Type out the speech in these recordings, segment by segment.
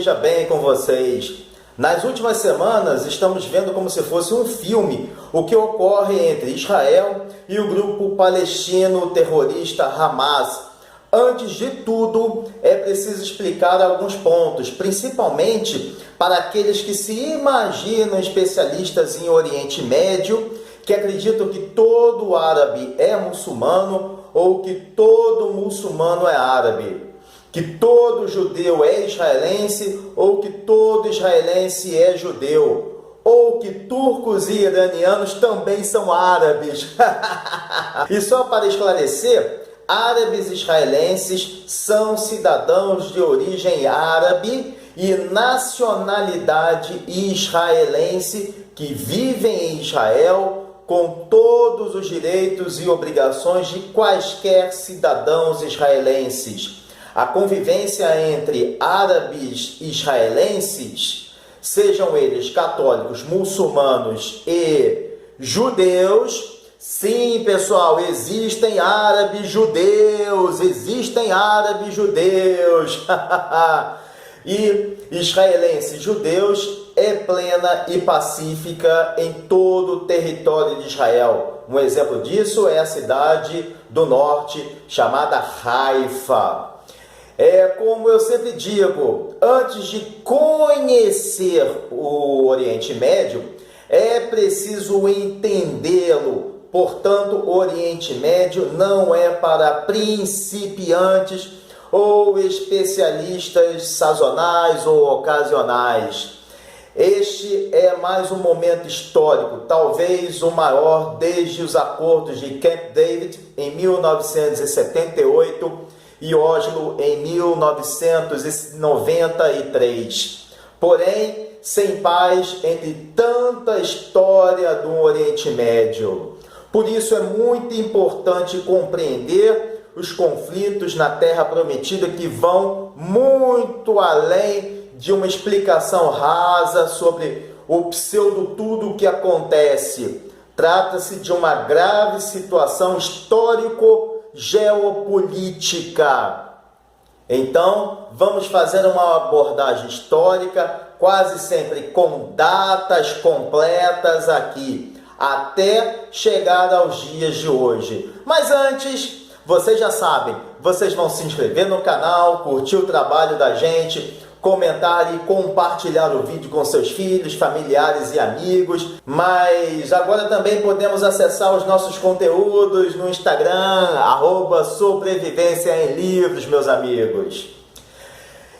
esteja bem com vocês. Nas últimas semanas, estamos vendo como se fosse um filme o que ocorre entre Israel e o grupo palestino terrorista Hamas. Antes de tudo, é preciso explicar alguns pontos, principalmente para aqueles que se imaginam especialistas em Oriente Médio, que acreditam que todo árabe é muçulmano ou que todo muçulmano é árabe, que todo judeu é israelense ou que todo israelense é judeu, ou que turcos e iranianos também são árabes. E só para esclarecer, árabes israelenses são cidadãos de origem árabe e nacionalidade israelense que vivem em Israel com todos os direitos e obrigações de quaisquer cidadãos israelenses. A convivência entre árabes israelenses, sejam eles católicos, muçulmanos e judeus. Sim, pessoal, existem árabes judeus, e israelenses judeus é plena e pacífica em todo o território de Israel. Um exemplo disso é a cidade do norte chamada Haifa. Como eu sempre digo, antes de conhecer o Oriente Médio, é preciso entendê-lo. Portanto, o Oriente Médio não é para principiantes ou especialistas sazonais ou ocasionais. Este é mais um momento histórico, talvez o maior desde os acordos de Camp David em 1978 e Oslo em 1993. Porém, sem paz entre tanta história do Oriente Médio. Por isso é muito importante compreender os conflitos na Terra Prometida que vão muito além de uma explicação rasa sobre o pseudo tudo o que acontece. Trata-se de uma grave situação histórico-geopolítica. Então, vamos fazer uma abordagem histórica, quase sempre com datas completas aqui, até chegar aos dias de hoje. Mas antes, vocês já sabem, vocês vão se inscrever no canal, curtir o trabalho da gente, comentar e compartilhar o vídeo com seus filhos, familiares e amigos. Mas agora também podemos acessar os nossos conteúdos no Instagram, @sobrevivência em livros, meus amigos.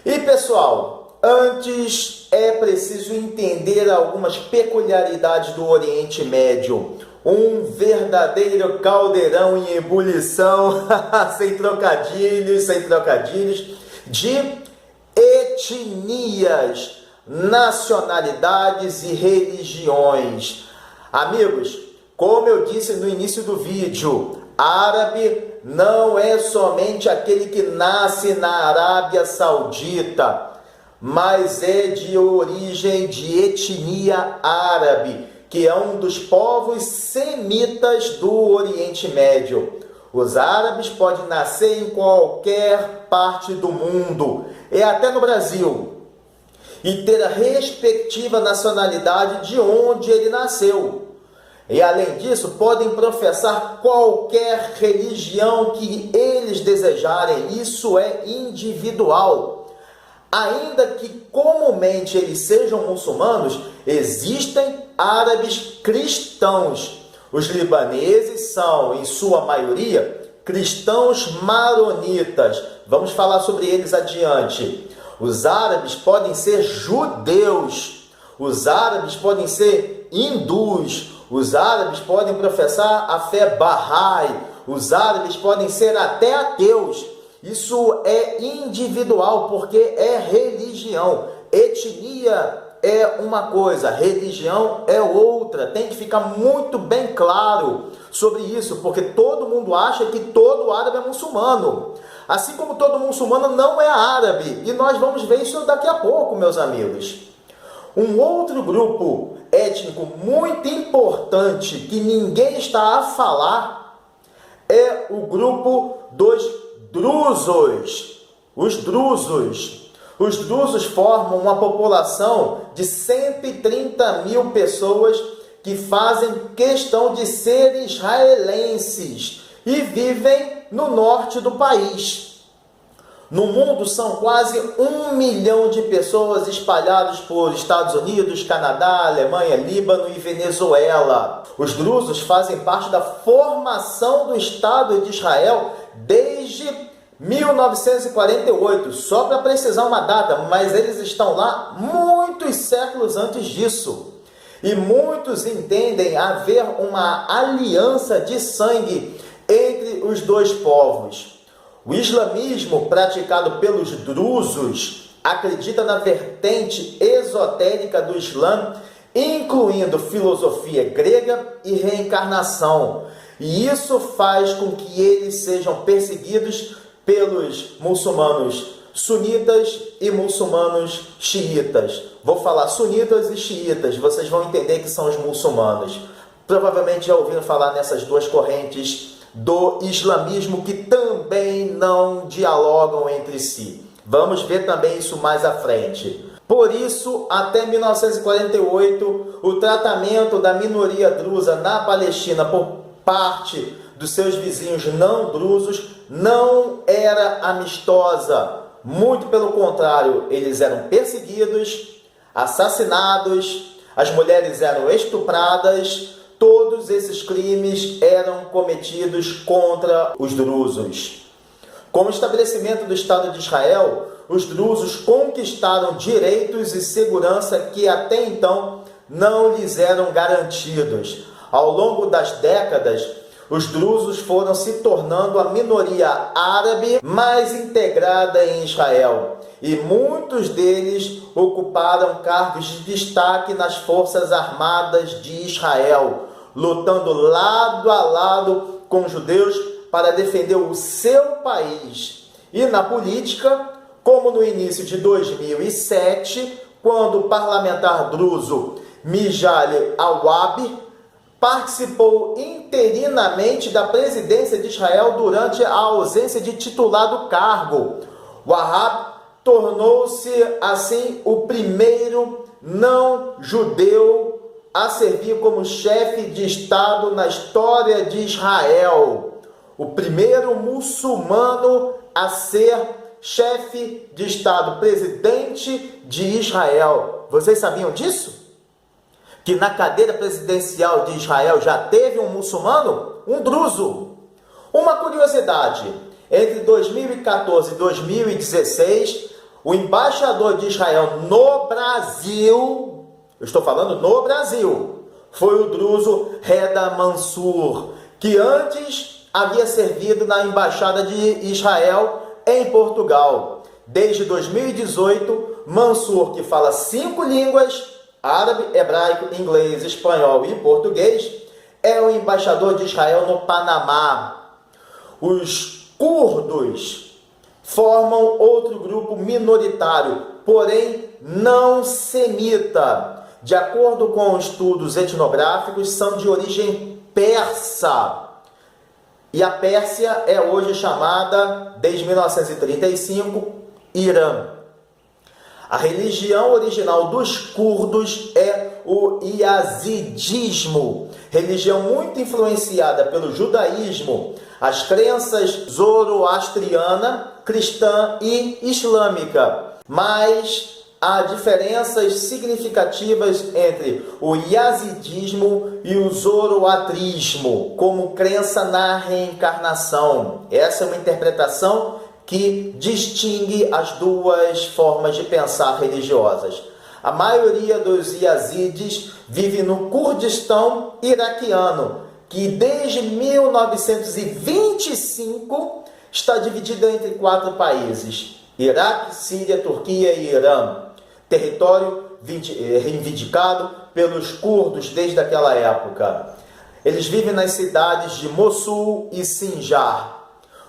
E pessoal, antes é preciso entender algumas peculiaridades do Oriente Médio. Um verdadeiro caldeirão em ebulição, sem trocadilhos, de etnias, nacionalidades e religiões. Amigos, como eu disse no início do vídeo, árabe não é somente aquele que nasce na Arábia Saudita, mas é de origem de etnia árabe, que é um dos povos semitas do Oriente Médio. Os árabes podem nascer em qualquer parte do mundo, até no Brasil, e ter a respectiva nacionalidade de onde ele nasceu. E além disso, podem professar qualquer religião que eles desejarem. Isso é individual. Ainda que comumente eles sejam muçulmanos, existem árabes cristãos. Os libaneses são, em sua maioria, cristãos maronitas. Vamos falar sobre eles adiante. Os árabes podem ser judeus. Os árabes podem ser hindus. Os árabes podem professar a fé Bahá'í. Os árabes podem ser até ateus. Isso é individual, porque é religião. Etnia é uma coisa, religião é outra. Tem que ficar muito bem claro sobre isso, porque todo mundo acha que todo árabe é muçulmano. Assim como todo muçulmano não é árabe. E nós vamos ver isso daqui a pouco, meus amigos. Um outro grupo étnico muito importante que ninguém está a falar é o grupo dos drusos. Os drusos. Os drusos formam uma população de 130 mil pessoas que fazem questão de ser israelenses e vivem no norte do país. No mundo são quase 1 milhão de pessoas espalhadas por Estados Unidos, Canadá, Alemanha, Líbano e Venezuela. Os drusos fazem parte da formação do Estado de Israel desde 1948, só para precisar uma data, mas eles estão lá muitos séculos antes disso. E muitos entendem haver uma aliança de sangue entre os dois povos. O islamismo praticado pelos drusos acredita na vertente esotérica do Islã, incluindo filosofia grega e reencarnação. E isso faz com que eles sejam perseguidos pelos muçulmanos sunitas e muçulmanos xiitas. Vou falar sunitas e xiitas, vocês vão entender que são os muçulmanos. Provavelmente já ouviram falar nessas duas correntes do islamismo que também não dialogam entre si. Vamos ver também isso mais à frente. Por isso, até 1948, o tratamento da minoria drusa na Palestina por parte dos seus vizinhos não drusos não era amistosa. Muito pelo contrário, eles eram perseguidos, assassinados, as mulheres eram estupradas. Todos esses crimes eram cometidos contra os drusos. Com o estabelecimento do Estado de Israel, os drusos conquistaram direitos e segurança que até então não lhes eram garantidos. Ao longo das décadas, os drusos foram se tornando a minoria árabe mais integrada em Israel, e muitos deles ocuparam cargos de destaque nas Forças Armadas de Israel, lutando lado a lado com os judeus para defender o seu país. E na política, como no início de 2007, quando o parlamentar druso Mijali Awab participou interinamente da presidência de Israel durante a ausência de titular do cargo. Wahab tornou-se, assim, o primeiro não-judeu a servir como chefe de Estado na história de Israel. O primeiro muçulmano a ser chefe de Estado, presidente de Israel. Vocês sabiam disso? Que na cadeira presidencial de Israel já teve um muçulmano, um druso. Uma curiosidade, entre 2014 e 2016, o embaixador de Israel no Brasil, eu estou falando no Brasil, foi o druso Reda Mansour, que antes havia servido na embaixada de Israel em Portugal. Desde 2018, Mansour, que fala 5 línguas, árabe, hebraico, inglês, espanhol e português, é o embaixador de Israel no Panamá. Os curdos formam outro grupo minoritário, porém não semita. De acordo com estudos etnográficos, são de origem persa. E a Pérsia é hoje chamada, desde 1935, Irã. A religião original dos curdos é o Yazidismo, religião muito influenciada pelo judaísmo, as crenças zoroastriana, cristã e islâmica. Mas há diferenças significativas entre o yazidismo e o zoroatrismo, como crença na reencarnação. Essa é uma interpretação que distingue as duas formas de pensar religiosas. A maioria dos yazidis vive no Kurdistão iraquiano, que desde 1925 está dividido entre 4 países: Iraque, Síria, Turquia e Irã. Território reivindicado pelos curdos desde aquela época. Eles vivem nas cidades de Mossul e Sinjar.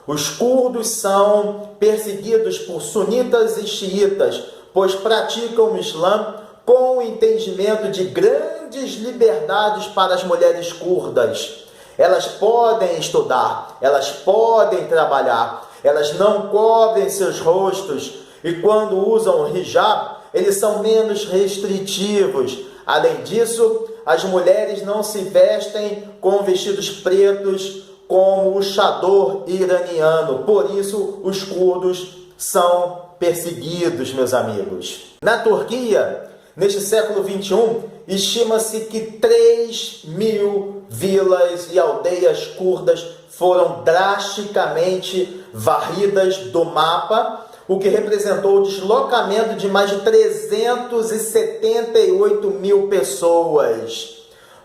Os curdos são perseguidos por sunitas e xiitas, pois praticam o Islã com o entendimento de grandes liberdades para as mulheres curdas. Elas podem estudar, elas podem trabalhar, elas não cobrem seus rostos e quando usam o hijab, eles são menos restritivos. Além disso, as mulheres não se vestem com vestidos pretos como o chador iraniano. Por isso, os curdos são perseguidos, meus amigos. Na Turquia, neste século XXI, estima-se que 3.000 vilas e aldeias curdas foram drasticamente varridas do mapa, o que representou o deslocamento de mais de 378 mil pessoas.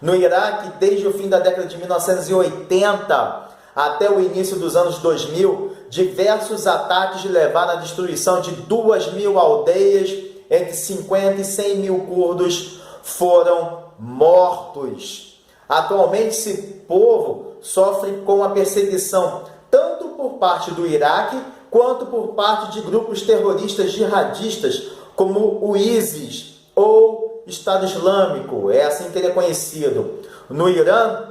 No Iraque, desde o fim da década de 1980 até o início dos anos 2000, diversos ataques levaram à destruição de 2.000 aldeias, entre 50 e 100 mil curdos foram mortos. Atualmente, esse povo sofre com a perseguição tanto por parte do Iraque quanto por parte de grupos terroristas jihadistas como o ISIS ou Estado Islâmico, é assim que ele é conhecido. No Irã,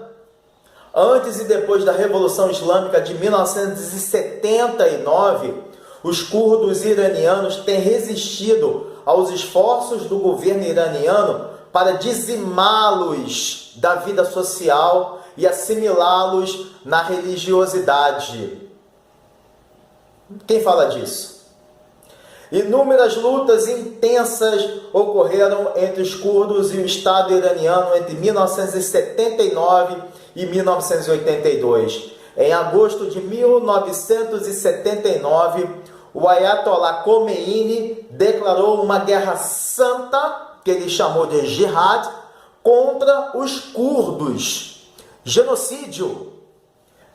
antes e depois da Revolução Islâmica de 1979, os curdos iranianos têm resistido aos esforços do governo iraniano para dizimá-los da vida social e assimilá-los na religiosidade. Quem fala disso? Inúmeras lutas intensas ocorreram entre os curdos e o Estado iraniano entre 1979 e 1982. Em agosto de 1979, o Ayatollah Khomeini declarou uma guerra santa, que ele chamou de jihad, contra os curdos. Genocídio.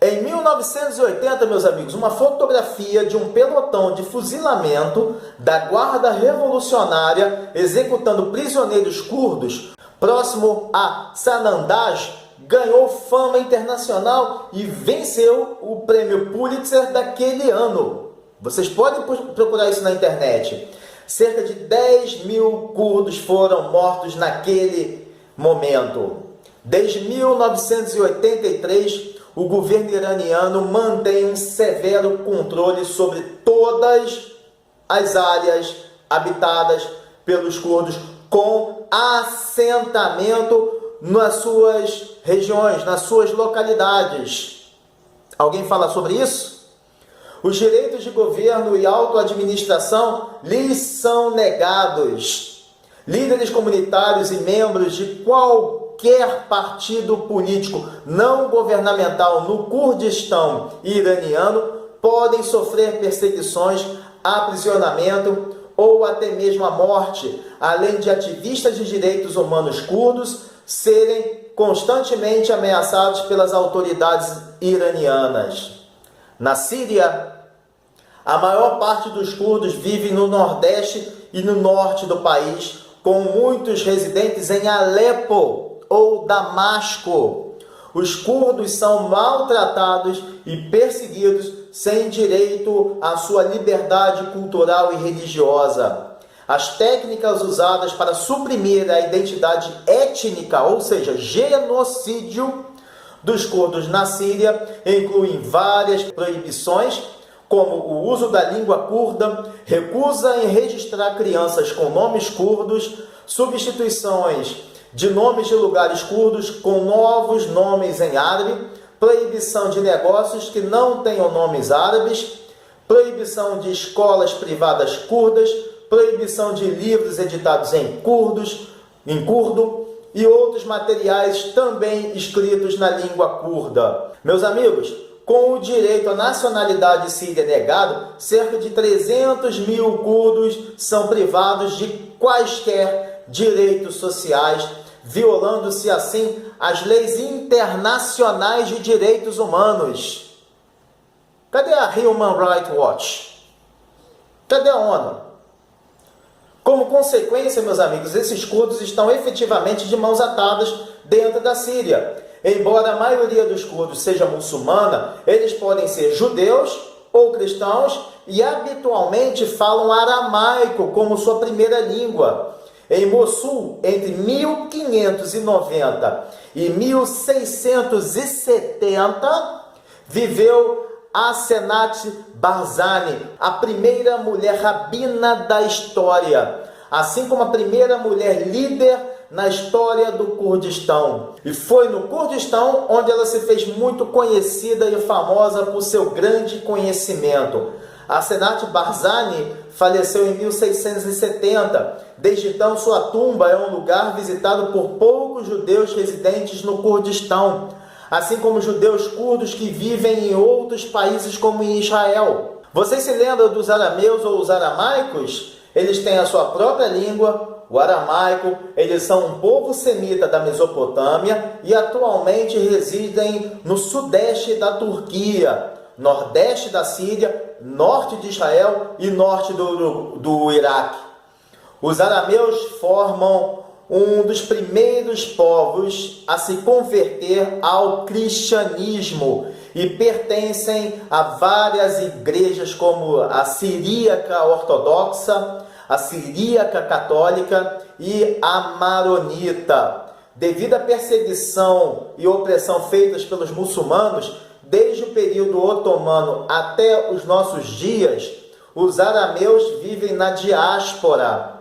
Em 1980, meus amigos, uma fotografia de um pelotão de fuzilamento da Guarda Revolucionária executando prisioneiros curdos próximo a Sanandaj ganhou fama internacional e venceu o prêmio Pulitzer daquele ano. Vocês podem procurar isso na internet. Cerca de 10.000 curdos foram mortos naquele momento. Desde 1983, o governo iraniano mantém um severo controle sobre todas as áreas habitadas pelos curdos, com assentamento nas suas regiões, nas suas localidades. Alguém fala sobre isso? Os direitos de governo e autoadministração lhes são negados. Líderes comunitários e membros de qualquer partido político não governamental no Kurdistão iraniano podem sofrer perseguições, aprisionamento ou até mesmo a morte, além de ativistas de direitos humanos curdos serem constantemente ameaçados pelas autoridades iranianas. Na Síria, a maior parte dos curdos vive no nordeste e no norte do país, com muitos residentes em Alepo ou Damasco. Os curdos são maltratados e perseguidos sem direito à sua liberdade cultural e religiosa. As técnicas usadas para suprimir a identidade étnica, ou seja, genocídio, dos curdos na Síria incluem várias proibições, como o uso da língua curda, recusa em registrar crianças com nomes curdos, substituições de nomes de lugares curdos com novos nomes em árabe, proibição de negócios que não tenham nomes árabes, proibição de escolas privadas curdas, proibição de livros editados em curdo e outros materiais também escritos na língua curda. Meus amigos, com o direito à nacionalidade síria negado, cerca de 300.000 curdos são privados de quaisquer direitos sociais, violando-se assim as leis internacionais de direitos humanos. Cadê a Human Rights Watch? Cadê a ONU? Como consequência, meus amigos, esses curdos estão efetivamente de mãos atadas dentro da Síria. Embora a maioria dos curdos seja muçulmana, eles podem ser judeus ou cristãos e habitualmente falam aramaico como sua primeira língua. Em Mossul, entre 1590 e 1670, viveu Asenat Barzani, a primeira mulher rabina da história, assim como a primeira mulher líder na história do Kurdistão. E foi no Kurdistão onde ela se fez muito conhecida e famosa por seu grande conhecimento. Asenat Barzani faleceu em 1670. Desde então, sua tumba é um lugar visitado por poucos judeus residentes no Kurdistão, assim como judeus curdos que vivem em outros países como em Israel. Vocês se lembram dos arameus ou os aramaicos? Eles têm a sua própria língua, o aramaico. Eles são um povo semita da Mesopotâmia e atualmente residem no sudeste da Turquia, nordeste da Síria, norte de Israel e norte do Iraque. Os arameus formam um dos primeiros povos a se converter ao cristianismo e pertencem a várias igrejas como a siríaca ortodoxa, a siríaca católica e a maronita. Devido à perseguição e opressão feitas pelos muçulmanos, desde o período otomano até os nossos dias, os arameus vivem na diáspora,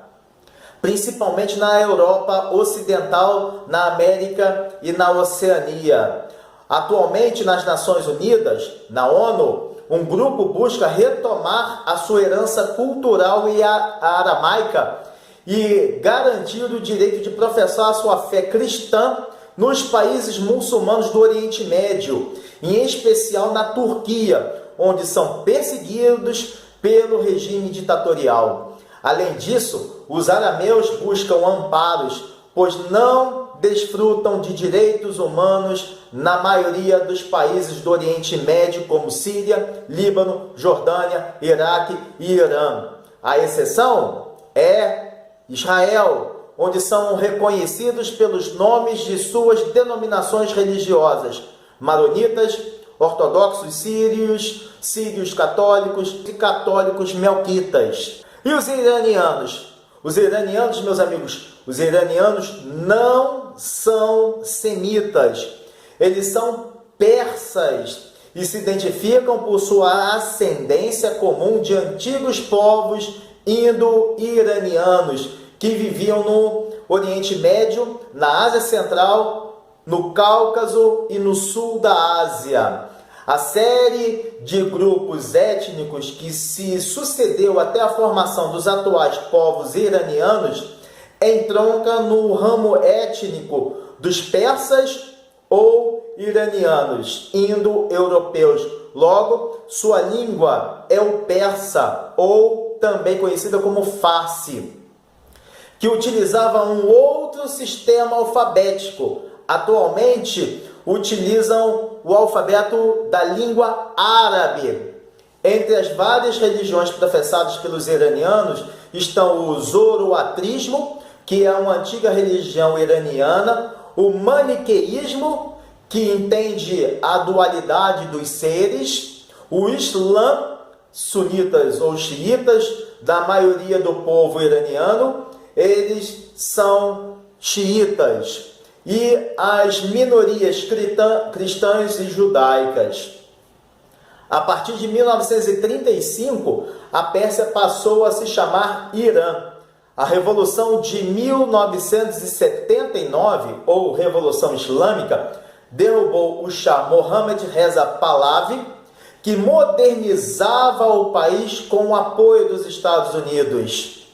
principalmente na Europa Ocidental, na América e na Oceania. Atualmente, nas Nações Unidas, na ONU, um grupo busca retomar a sua herança cultural e a aramaica e garantir o direito de professar a sua fé cristã nos países muçulmanos do Oriente Médio, em especial na Turquia, onde são perseguidos pelo regime ditatorial. Além disso, os arameus buscam amparos, pois não desfrutam de direitos humanos na maioria dos países do Oriente Médio, como Síria, Líbano, Jordânia, Iraque e Irã. A exceção é Israel, onde são reconhecidos pelos nomes de suas denominações religiosas: maronitas, ortodoxos sírios, sírios católicos e católicos melquitas. E os iranianos? Os iranianos, meus amigos, os iranianos não são semitas. Eles são persas e se identificam por sua ascendência comum de antigos povos indo-iranianos que viviam no Oriente Médio, na Ásia Central, no Cáucaso e no sul da Ásia. A série de grupos étnicos que se sucedeu até a formação dos atuais povos iranianos entronca no ramo étnico dos persas ou iranianos, indo-europeus. Logo, sua língua é o persa, ou também conhecida como farsi, que utilizava um outro sistema alfabético. Atualmente, utilizam o alfabeto da língua árabe. Entre as várias religiões professadas pelos iranianos estão o zoroatrismo, que é uma antiga religião iraniana, o maniqueísmo, que entende a dualidade dos seres, o Islã, sunitas ou xiitas, da maioria do povo iraniano, eles são xiitas, e as minorias cristãs e judaicas. A partir de 1935, a Pérsia passou a se chamar Irã. A Revolução de 1979, ou Revolução Islâmica, derrubou o Shah Mohammad Reza Pahlavi, que modernizava o país com o apoio dos Estados Unidos.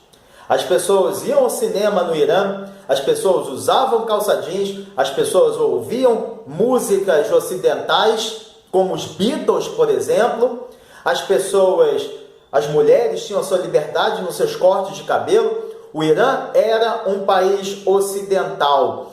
As pessoas iam ao cinema no Irã, as pessoas usavam calça jeans, as pessoas ouviam músicas ocidentais, como os Beatles, por exemplo. As mulheres tinham sua liberdade nos seus cortes de cabelo. O Irã era um país ocidental.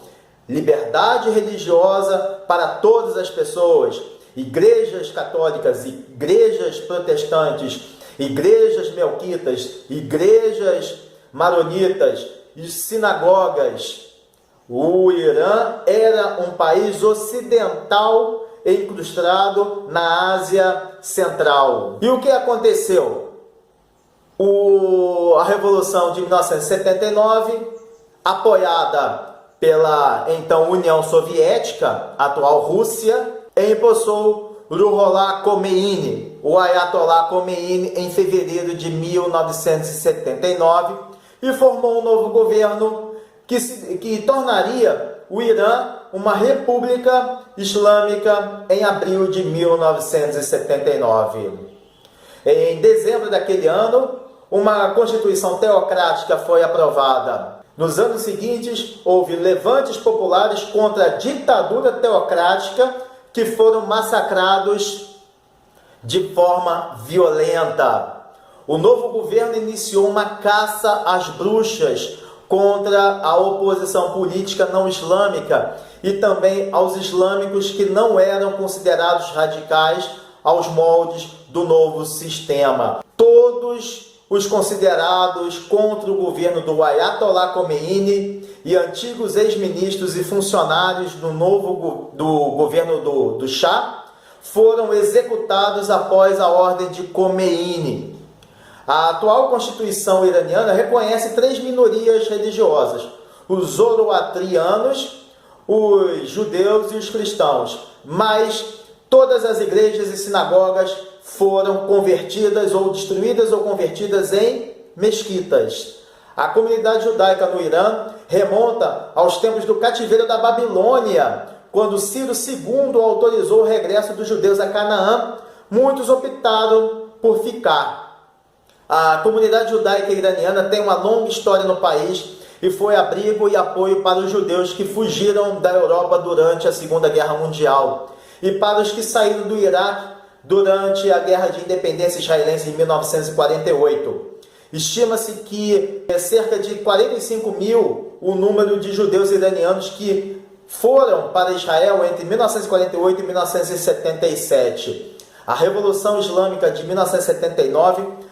Liberdade religiosa para todas as pessoas. Igrejas católicas, igrejas protestantes, igrejas melquitas, igrejas maronitas e sinagogas. O Irã era um país ocidental incrustado na Ásia Central. E o que aconteceu? A Revolução de 1979, apoiada pela então União Soviética, atual Rússia, impulsou Ruhollah Khomeini, o Ayatollah Khomeini, em fevereiro de 1979, e formou um novo governo que tornaria o Irã uma república islâmica em abril de 1979. Em dezembro daquele ano, uma constituição teocrática foi aprovada. Nos anos seguintes, houve levantes populares contra a ditadura teocrática que foram massacrados de forma violenta. O novo governo iniciou uma caça às bruxas contra a oposição política não islâmica e também aos islâmicos que não eram considerados radicais aos moldes do novo sistema. Todos os considerados contra o governo do Ayatollah Khomeini e antigos ex-ministros e funcionários do governo do Shah foram executados após a ordem de Khomeini. A atual Constituição iraniana reconhece 3 minorias religiosas: os zoroastrianos, os judeus e os cristãos, mas todas as igrejas e sinagogas foram convertidas ou destruídas ou convertidas em mesquitas. A comunidade judaica no Irã remonta aos tempos do cativeiro da Babilônia, quando Ciro II autorizou o regresso dos judeus a Canaã. Muitos optaram por ficar. A comunidade judaica iraniana tem uma longa história no país e foi abrigo e apoio para os judeus que fugiram da Europa durante a Segunda Guerra Mundial e para os que saíram do Iraque durante a Guerra de Independência israelense em 1948. Estima-se que é cerca de 45 mil o número de judeus iranianos que foram para Israel entre 1948 e 1977. A Revolução Islâmica de 1979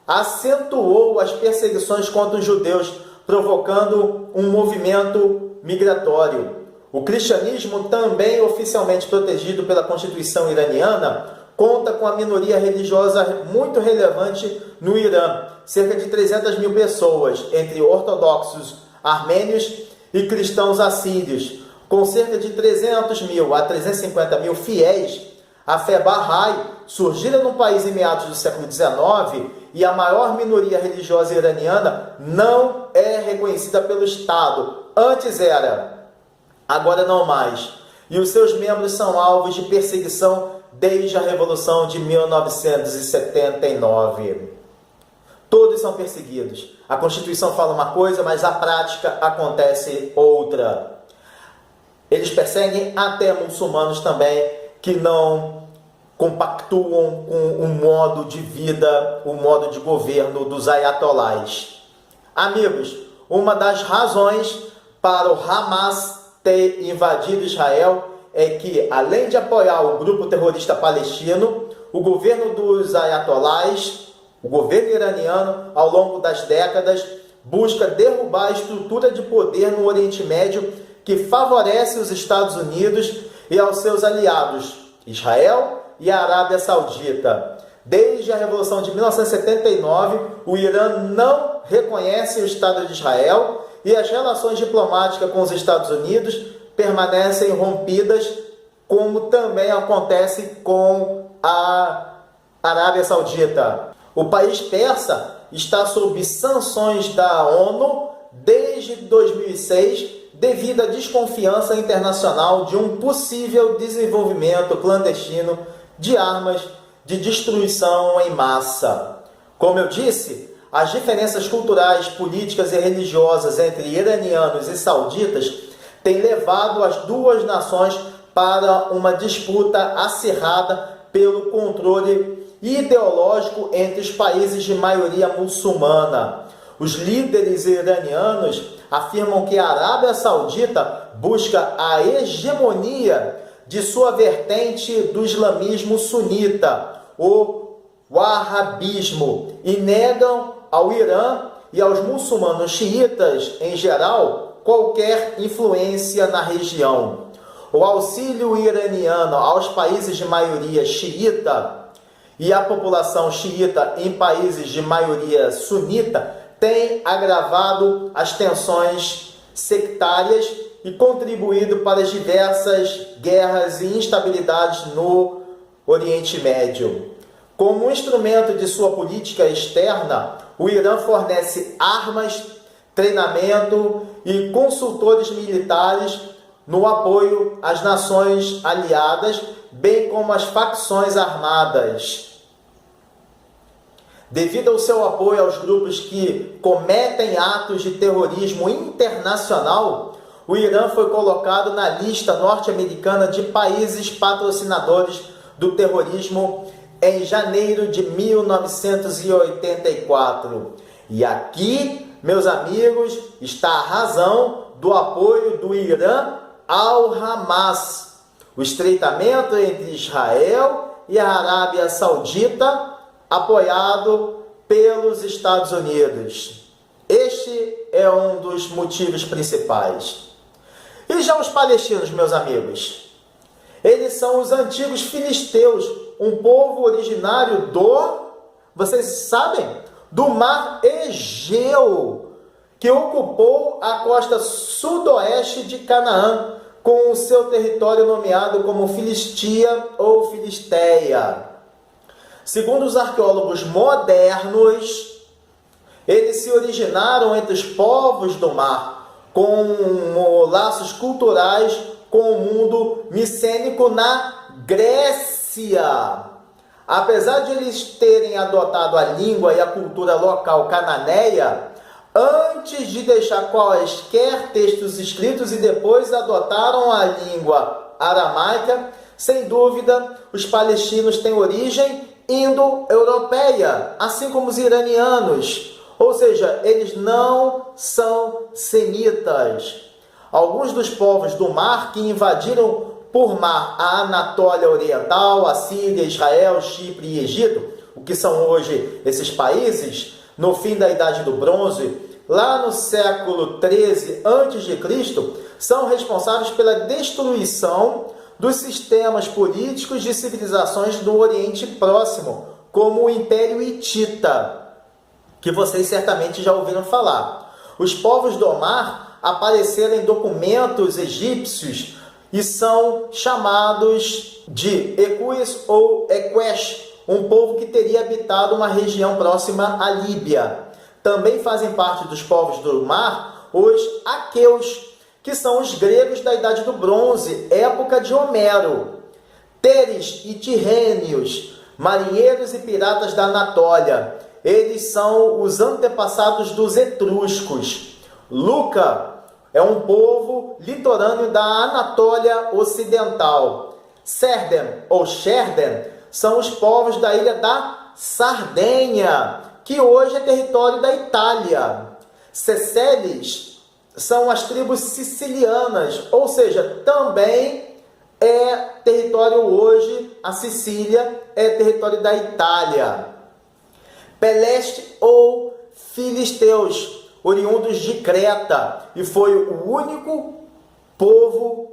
acentuou as perseguições contra os judeus, provocando um movimento migratório. O cristianismo, também oficialmente protegido pela Constituição iraniana, conta com a minoria religiosa muito relevante no Irã, cerca de 300 mil pessoas, entre ortodoxos armênios e cristãos assírios, com cerca de 300 mil a 350 mil fiéis. A fé Bahá'í, surgida no país em meados do século XIX, e a maior minoria religiosa iraniana, não é reconhecida pelo Estado. Antes era, agora não mais. E os seus membros são alvos de perseguição desde a Revolução de 1979. Todos são perseguidos. A Constituição fala uma coisa, mas a prática acontece outra. Eles perseguem até muçulmanos também, que não compactuam com o modo de vida, o modo de governo dos ayatolás. Amigos, uma das razões para o Hamas ter invadido Israel é que, além de apoiar o grupo terrorista palestino, o governo dos ayatolás, o governo iraniano, ao longo das décadas, busca derrubar a estrutura de poder no Oriente Médio que favorece os Estados Unidos e aos seus aliados, Israel e a Arábia Saudita. Desde a Revolução de 1979, o Irã não reconhece o Estado de Israel e as relações diplomáticas com os Estados Unidos permanecem rompidas, como também acontece com a Arábia Saudita. O país persa está sob sanções da ONU desde 2006, devido à desconfiança internacional de um possível desenvolvimento clandestino de armas de destruição em massa. Como eu disse, as diferenças culturais, políticas e religiosas entre iranianos e sauditas têm levado as duas nações para uma disputa acirrada pelo controle ideológico entre os países de maioria muçulmana. Os líderes iranianos afirmam que a Arábia Saudita busca a hegemonia de sua vertente do islamismo sunita, o wahhabismo, e negam ao Irã e aos muçulmanos xiitas, em geral, qualquer influência na região. O auxílio iraniano aos países de maioria xiita e à população xiita em países de maioria sunita tem agravado as tensões sectárias e contribuído para as diversas guerras e instabilidades no Oriente Médio. Como um instrumento de sua política externa, o Irã fornece armas, treinamento e consultores militares no apoio às nações aliadas, bem como às facções armadas. Devido ao seu apoio aos grupos que cometem atos de terrorismo internacional, o Irã foi colocado na lista norte-americana de países patrocinadores do terrorismo em janeiro de 1984. E aqui, meus amigos, está a razão do apoio do Irã ao Hamas. O estreitamento entre Israel e a Arábia Saudita, apoiado pelos Estados Unidos. Este é um dos motivos principais. E já os palestinos, meus amigos? Eles são os antigos filisteus, um povo originário vocês sabem, do Mar Egeu, que ocupou a costa sudoeste de Canaã, com o seu território nomeado como Filistia ou Filisteia. Segundo os arqueólogos modernos, eles se originaram entre os povos do mar, com laços culturais com o mundo micênico na Grécia. Apesar de eles terem adotado a língua e a cultura local cananeia, antes de deixar quaisquer textos escritos e depois adotaram a língua aramaica, sem dúvida, os palestinos têm origem indo-europeia, assim como os iranianos, ou seja, eles não são semitas. Alguns dos povos do mar que invadiram por mar a Anatólia Oriental, a Síria, Israel, Chipre e Egito, o que são hoje esses países, no fim da Idade do Bronze, lá no século XIII a.C., são responsáveis pela destruição dos sistemas políticos de civilizações do Oriente Próximo, como o Império Hitita, que vocês certamente já ouviram falar. Os povos do mar apareceram em documentos egípcios e são chamados de Equus ou Equesh, um povo que teria habitado uma região próxima à Líbia. Também fazem parte dos povos do mar os aqueus, que são os gregos da Idade do Bronze, época de Homero. Teres e tirrênios, marinheiros e piratas da Anatólia. Eles são os antepassados dos etruscos. Luca é um povo litorâneo da Anatólia Ocidental. Serdem ou Sherden são os povos da ilha da Sardenha, que hoje é território da Itália. Seceles são as tribos sicilianas, ou seja, também é território hoje, a Sicília é território da Itália. Peleste ou filisteus, oriundos de Creta, e foi o único povo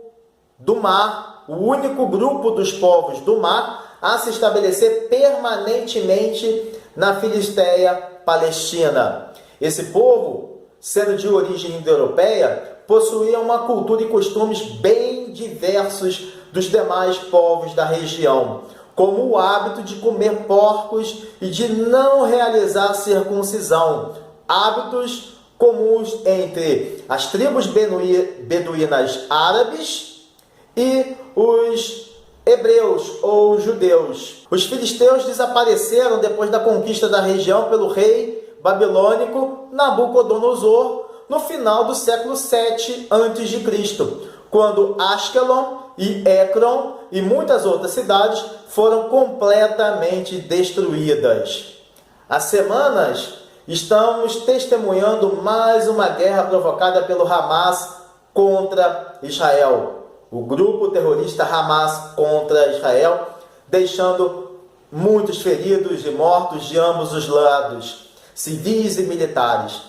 do mar, o único grupo dos povos do mar a se estabelecer permanentemente na Filisteia Palestina. Esse povo, sendo de origem indo-europeia, possuía uma cultura e costumes bem diversos dos demais povos da região, como o hábito de comer porcos e de não realizar circuncisão, hábitos comuns entre as tribos beduínas árabes e os hebreus ou judeus. Os filisteus desapareceram depois da conquista da região pelo rei babilônico Nabucodonosor no final do século 7 a.C., quando Askelon e Ekron e muitas outras cidades foram completamente destruídas. Há semanas estamos testemunhando mais uma guerra provocada pelo Hamas contra Israel. O grupo terrorista Hamas contra Israel, deixando muitos feridos e mortos de ambos os lados, civis e militares.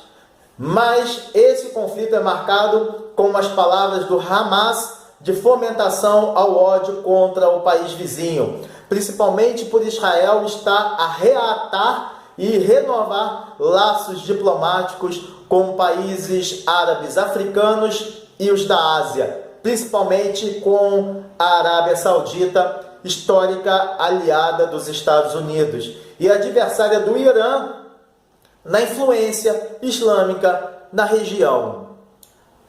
Mas esse conflito é marcado com as palavras do Hamas de fomentação ao ódio contra o país vizinho, principalmente por Israel estar a reatar e renovar laços diplomáticos com países árabes africanos e os da Ásia, principalmente com a Arábia Saudita, histórica aliada dos Estados Unidos e adversária do Irã na influência islâmica na região.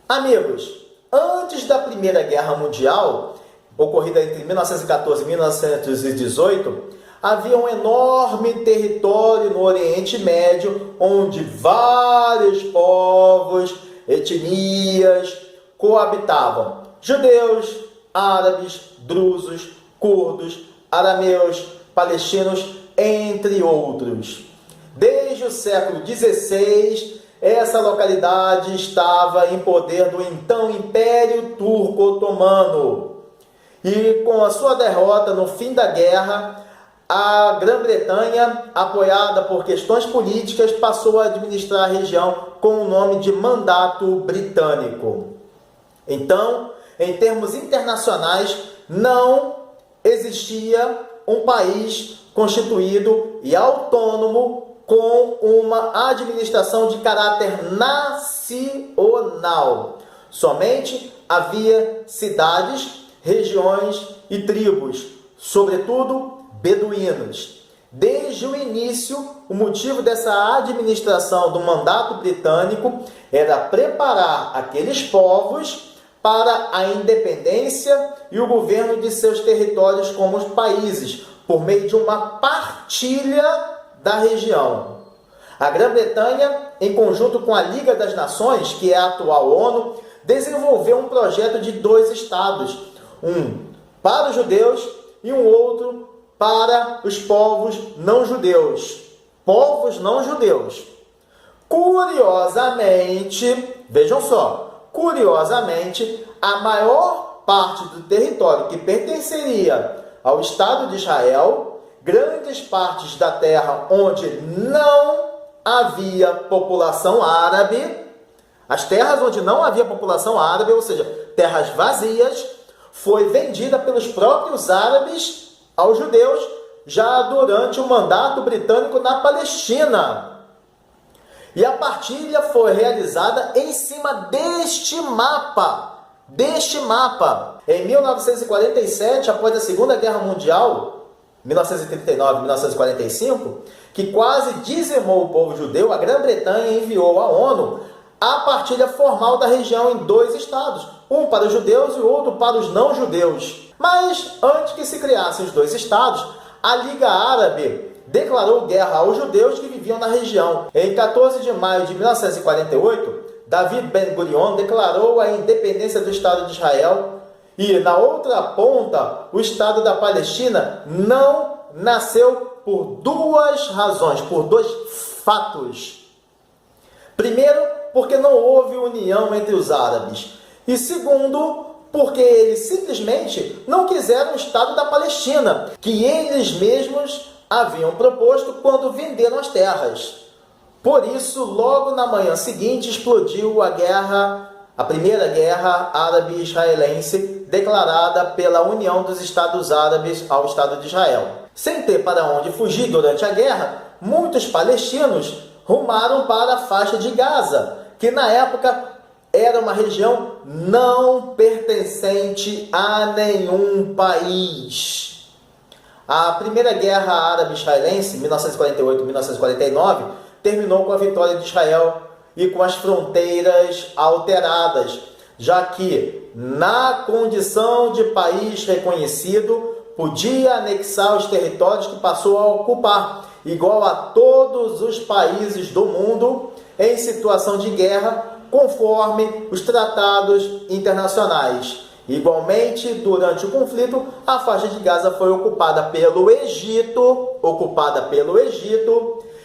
Amigos, antes da Primeira Guerra Mundial, ocorrida entre 1914 e 1918, havia um enorme território no Oriente Médio, onde vários povos, etnias coabitavam. Judeus, árabes, drusos, curdos, arameus, palestinos, entre outros. Desde o século XVI, essa localidade estava em poder do então Império Turco-Otomano. E com a sua derrota no fim da guerra, a Grã-Bretanha, apoiada por questões políticas, passou a administrar a região com o nome de Mandato Britânico. Então, em termos internacionais, não existia um país constituído e autônomo com uma administração de caráter nacional. Somente havia cidades, regiões e tribos, sobretudo beduínos. Desde o início, o motivo dessa administração do mandato britânico era preparar aqueles povos para a independência e o governo de seus territórios como os países, por meio de uma partilha da região. A Grã-Bretanha, em conjunto com a Liga das Nações, que é a atual ONU, desenvolveu um projeto de 2 estados, um para os judeus e um outro para os povos não judeus. Povos não judeus. Curiosamente, vejam só, curiosamente, a maior parte do território que pertenceria ao Estado de Israel, grandes partes da terra onde não havia população árabe, as terras onde não havia população árabe, ou seja, terras vazias, foi vendida pelos próprios árabes aos judeus já durante o mandato britânico na Palestina. E a partilha foi realizada em cima deste mapa. Em 1947, após a Segunda Guerra Mundial, 1939-1945, que quase dizimou o povo judeu, a Grã-Bretanha enviou à ONU a partilha formal da região em 2 estados, um para os judeus e outro para os não-judeus. Mas, antes que se criassem os 2 estados, a Liga Árabe declarou guerra aos judeus que viviam na região. Em 14 de maio de 1948, David Ben-Gurion declarou a independência do Estado de Israel e, na outra ponta, o Estado da Palestina não nasceu por 2 razões, por 2 fatos. Primeiro, porque não houve união entre os árabes. E segundo, porque eles simplesmente não quiseram o Estado da Palestina, que eles mesmos haviam proposto quando venderam as terras. Por isso, logo na manhã seguinte, explodiu a Primeira Guerra Árabe-Israelense, declarada pela União dos Estados Árabes ao Estado de Israel. Sem ter para onde fugir durante a guerra, muitos palestinos rumaram para a faixa de Gaza, que na época era uma região não pertencente a nenhum país. A Primeira Guerra Árabe-Israelense, 1948-1949, terminou com a vitória de Israel e com as fronteiras alteradas, já que, na condição de país reconhecido, podia anexar os territórios que passou a ocupar, igual a todos os países do mundo em situação de guerra, conforme os tratados internacionais. Igualmente, durante o conflito, a faixa de Gaza foi ocupada pelo Egito,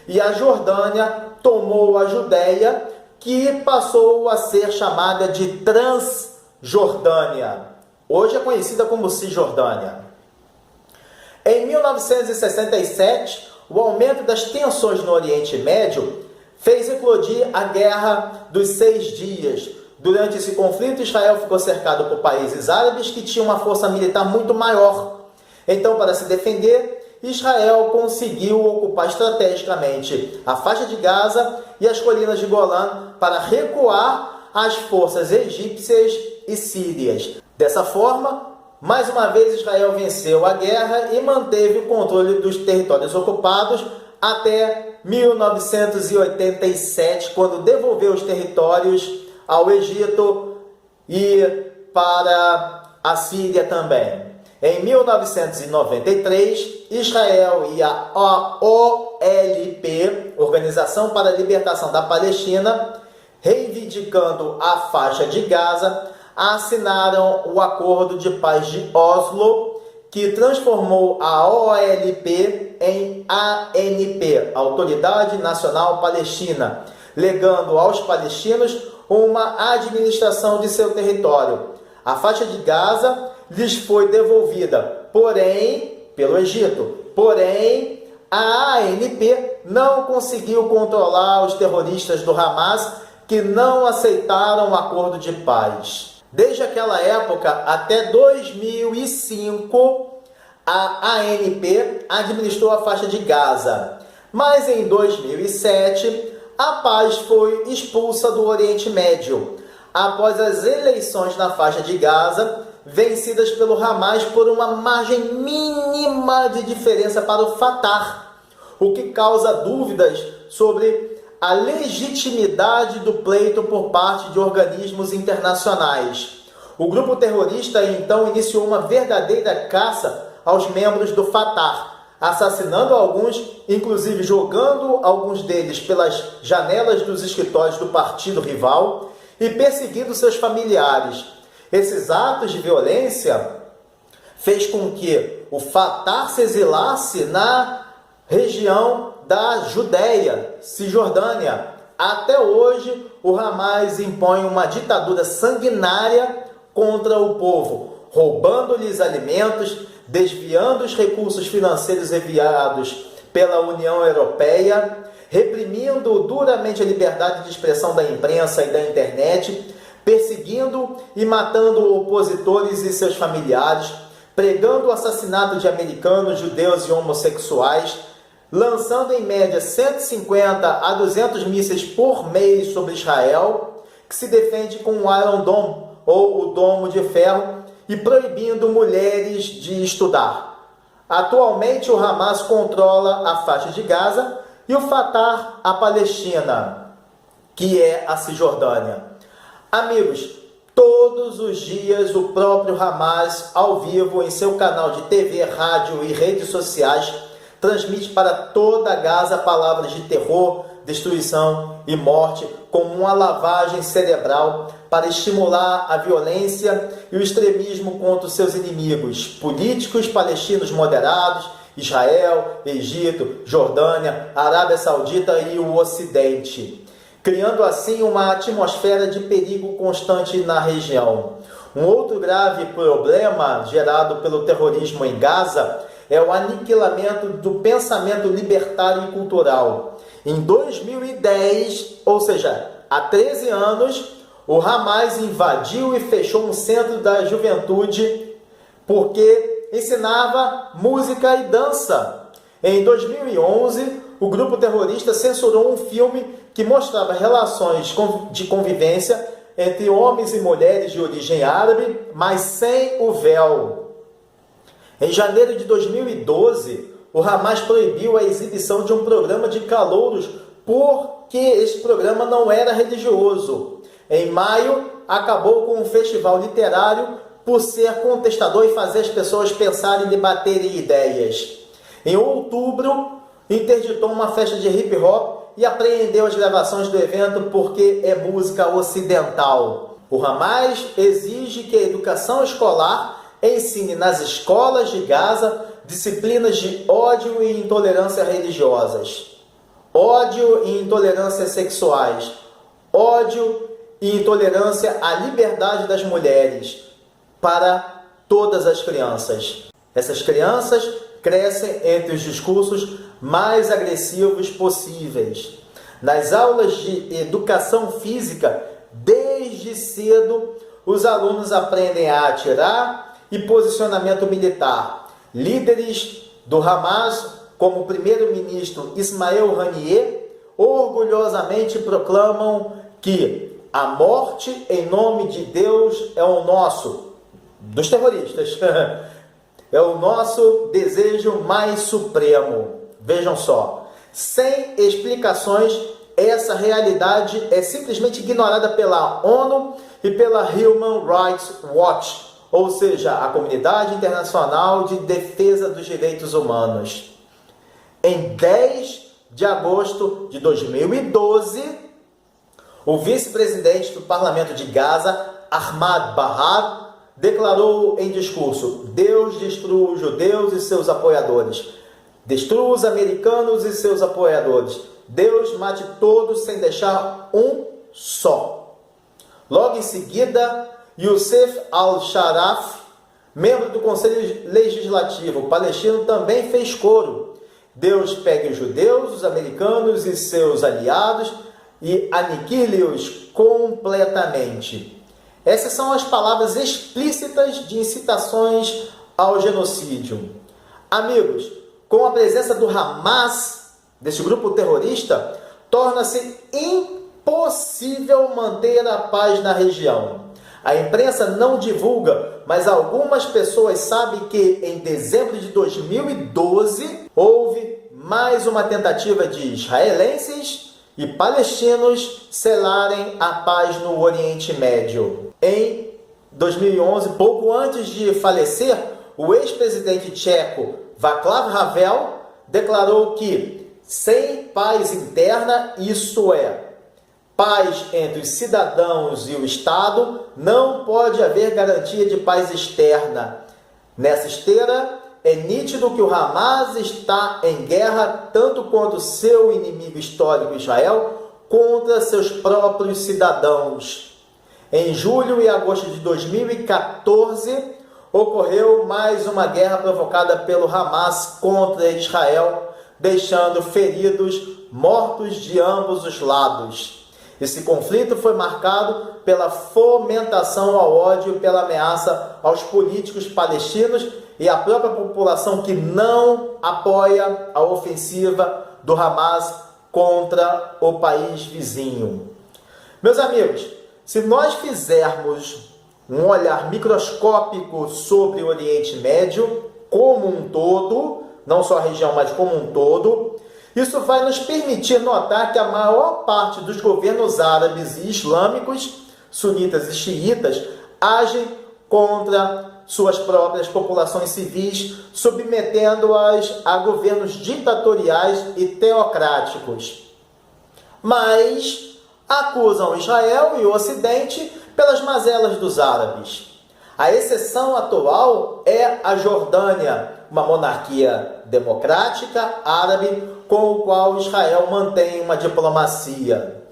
e a Jordânia tomou a Judéia, que passou a ser chamada de Transjordânia. Hoje é conhecida como Cisjordânia. Em 1967, o aumento das tensões no Oriente Médio fez eclodir a Guerra dos 6 Dias. Durante esse conflito, Israel ficou cercado por países árabes que tinham uma força militar muito maior. Então, para se defender, Israel conseguiu ocupar estrategicamente a faixa de Gaza e as colinas de Golã para recuar as forças egípcias e sírias. Dessa forma, mais uma vez Israel venceu a guerra e manteve o controle dos territórios ocupados até 1987, quando devolveu os territórios ao Egito e para a Síria também. Em 1993, Israel e a OLP, Organização para a Libertação da Palestina, reivindicando a faixa de Gaza, assinaram o Acordo de Paz de Oslo, que transformou a OLP em ANP, Autoridade Nacional Palestina, legando aos palestinos uma administração de seu território. A faixa de Gaza lhes foi devolvida, porém, pelo Egito. Porém, a ANP não conseguiu controlar os terroristas do Hamas, que não aceitaram o acordo de paz. Desde aquela época até 2005, a ANP administrou a faixa de Gaza. Mas em 2007, a paz foi expulsa do Oriente Médio, após as eleições na faixa de Gaza, vencidas pelo Hamas por uma margem mínima de diferença para o Fatah, o que causa dúvidas sobre a legitimidade do pleito por parte de organismos internacionais. O grupo terrorista então iniciou uma verdadeira caça aos membros do Fatah, assassinando alguns, inclusive jogando alguns deles pelas janelas dos escritórios do partido rival e perseguindo seus familiares. Esses atos de violência fez com que o Fatah se exilasse na região da Judéia, Cisjordânia. Até hoje, o Hamas impõe uma ditadura sanguinária contra o povo, roubando-lhes alimentos, desviando os recursos financeiros enviados pela União Europeia, reprimindo duramente a liberdade de expressão da imprensa e da internet, perseguindo e matando opositores e seus familiares, pregando o assassinato de americanos, judeus e homossexuais, lançando em média 150 a 200 mísseis por mês sobre Israel, que se defende com o Iron Dome, ou o Domo de Ferro, e proibindo mulheres de estudar. Atualmente, o Hamas controla a faixa de Gaza e o Fatah a Palestina, que é a Cisjordânia. Amigos, todos os dias o próprio Hamas, ao vivo, em seu canal de TV, rádio e redes sociais, transmite para toda Gaza palavras de terror, destruição e morte, como uma lavagem cerebral para estimular a violência e o extremismo contra os seus inimigos políticos palestinos moderados, Israel, Egito, Jordânia, Arábia Saudita e o Ocidente, criando assim uma atmosfera de perigo constante na região. Um outro grave problema gerado pelo terrorismo em Gaza é o aniquilamento do pensamento libertário e cultural. Em 2010, ou seja, há 13 anos, o Hamas invadiu e fechou um centro da juventude porque ensinava música e dança. Em 2011, o grupo terrorista censurou um filme que mostrava relações de convivência entre homens e mulheres de origem árabe, mas sem o véu. Em janeiro de 2012, o Hamas proibiu a exibição de um programa de calouros porque esse programa não era religioso. Em maio, acabou com um festival literário por ser contestador e fazer as pessoas pensarem e debaterem ideias. Em outubro, interditou uma festa de hip hop e apreendeu as gravações do evento porque é música ocidental. O Hamas exige que a educação escolar ensine nas escolas de Gaza disciplinas de ódio e intolerância religiosas, ódio e intolerâncias sexuais, ódio e intolerância à liberdade das mulheres para todas as crianças. Essas crianças crescem entre os discursos mais agressivos possíveis. Nas aulas de educação física, desde cedo, os alunos aprendem a atirar e posicionamento militar. Líderes do Hamas, como o primeiro-ministro Ismael Haniyeh, orgulhosamente proclamam que a morte em nome de Deus é o nosso dos terroristas. É o nosso desejo mais supremo. Vejam só, sem explicações, essa realidade é simplesmente ignorada pela ONU e pela Human Rights Watch, ou seja, a Comunidade Internacional de Defesa dos Direitos Humanos. Em 10 de agosto de 2012, o vice-presidente do Parlamento de Gaza, Ahmad Bahar, declarou em discurso: Deus destrua os judeus e seus apoiadores. Destrua os americanos e seus apoiadores. Deus mate todos sem deixar um só. Logo em seguida, Youssef al-Sharaf, membro do Conselho Legislativo palestino, também fez coro. Deus pegue os judeus, os americanos e seus aliados e aniquile-os completamente. Essas são as palavras explícitas de incitações ao genocídio. Amigos, com a presença do Hamas, desse grupo terrorista, torna-se impossível manter a paz na região. A imprensa não divulga, mas algumas pessoas sabem que em dezembro de 2012 houve mais uma tentativa de israelenses e palestinos selarem a paz no Oriente Médio. Em 2011, pouco antes de falecer, o ex-presidente tcheco Václav Havel declarou que sem paz interna, isso é, paz entre os cidadãos e o Estado, não pode haver garantia de paz externa. Nessa esteira, é nítido que o Hamas está em guerra tanto contra o seu inimigo histórico Israel, contra seus próprios cidadãos. Em julho e agosto de 2014, ocorreu mais uma guerra provocada pelo Hamas contra Israel, deixando feridos, mortos de ambos os lados. Esse conflito foi marcado pela fomentação ao ódio e pela ameaça aos políticos palestinos e à própria população que não apoia a ofensiva do Hamas contra o país vizinho. Meus amigos, se nós fizermos um olhar microscópico sobre o Oriente Médio como um todo, não só a região, mas como um todo, isso vai nos permitir notar que a maior parte dos governos árabes e islâmicos, sunitas e xiitas, agem contra suas próprias populações civis, submetendo-as a governos ditatoriais e teocráticos. Mas acusam Israel e o Ocidente pelas mazelas dos árabes. A exceção atual é a Jordânia, uma monarquia democrática árabe com o qual Israel mantém uma diplomacia.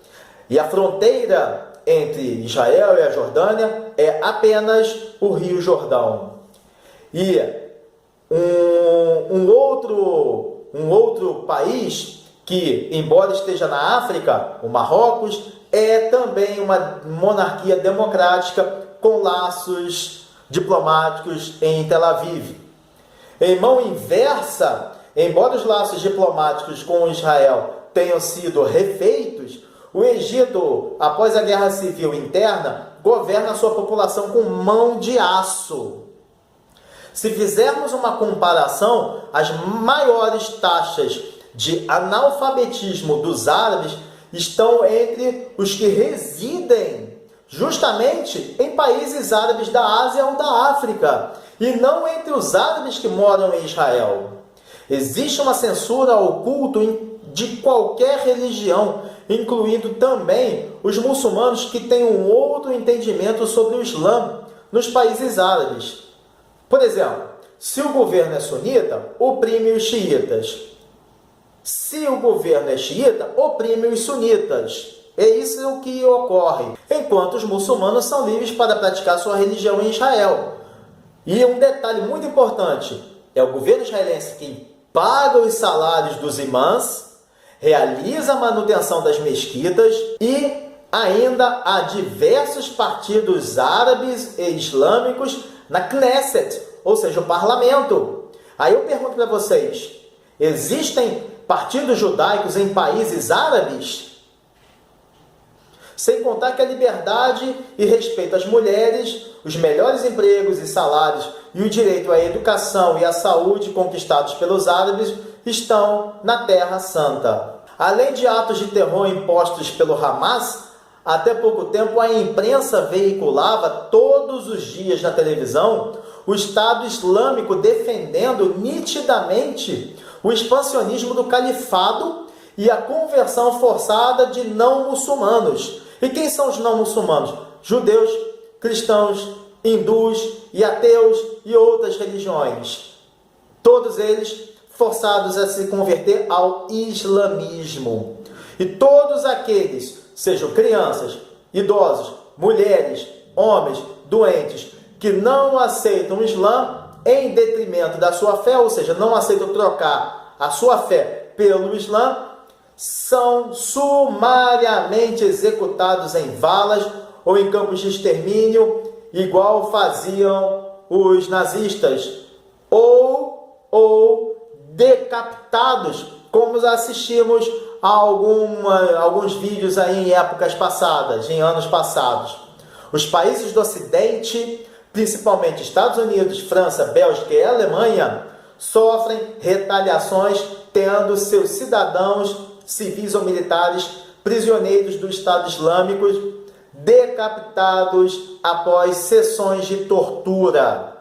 E a fronteira entre Israel e a Jordânia é apenas o Rio Jordão. E um outro país que, embora esteja na África, o Marrocos, é também uma monarquia democrática com laços diplomáticos em Tel Aviv. Em mão inversa, embora os laços diplomáticos com Israel tenham sido refeitos, o Egito, após a guerra civil interna, governa a sua população com mão de aço. Se fizermos uma comparação, as maiores taxas de analfabetismo dos árabes estão entre os que residem justamente em países árabes da Ásia ou da África, e não entre os árabes que moram em Israel. Existe uma censura ao culto de qualquer religião, incluindo também os muçulmanos que têm um outro entendimento sobre o Islã nos países árabes. Por exemplo, se o governo é sunita, oprime os xiitas. Se o governo é xiita, oprime os sunitas. É isso o que ocorre. Enquanto os muçulmanos são livres para praticar sua religião em Israel. E um detalhe muito importante, é o governo israelense quem paga os salários dos imãs, realiza a manutenção das mesquitas e ainda há diversos partidos árabes e islâmicos na Knesset, ou seja, o parlamento. Aí eu pergunto para vocês, existem partidos judaicos em países árabes? Sem contar que a liberdade e respeito às mulheres, os melhores empregos e salários e o direito à educação e à saúde conquistados pelos árabes estão na Terra Santa. Além de atos de terror impostos pelo Hamas, até pouco tempo a imprensa veiculava todos os dias na televisão o Estado Islâmico defendendo nitidamente o expansionismo do califado e a conversão forçada de não muçulmanos. E quem são os não muçulmanos? Judeus, cristãos, hindus e ateus e outras religiões. Todos eles forçados a se converter ao islamismo. E todos aqueles, sejam crianças, idosos, mulheres, homens, doentes, que não aceitam o Islã em detrimento da sua fé, ou seja, não aceitam trocar a sua fé pelo Islã, são sumariamente executados em valas ou em campos de extermínio, igual faziam os nazistas, ou decapitados, como assistimos a alguns vídeos aí em épocas passadas, em anos passados. Os países do Ocidente, principalmente Estados Unidos, França, Bélgica e Alemanha, sofrem retaliações tendo seus cidadãos, civis ou militares, prisioneiros do Estado Islâmico, decapitados após sessões de tortura.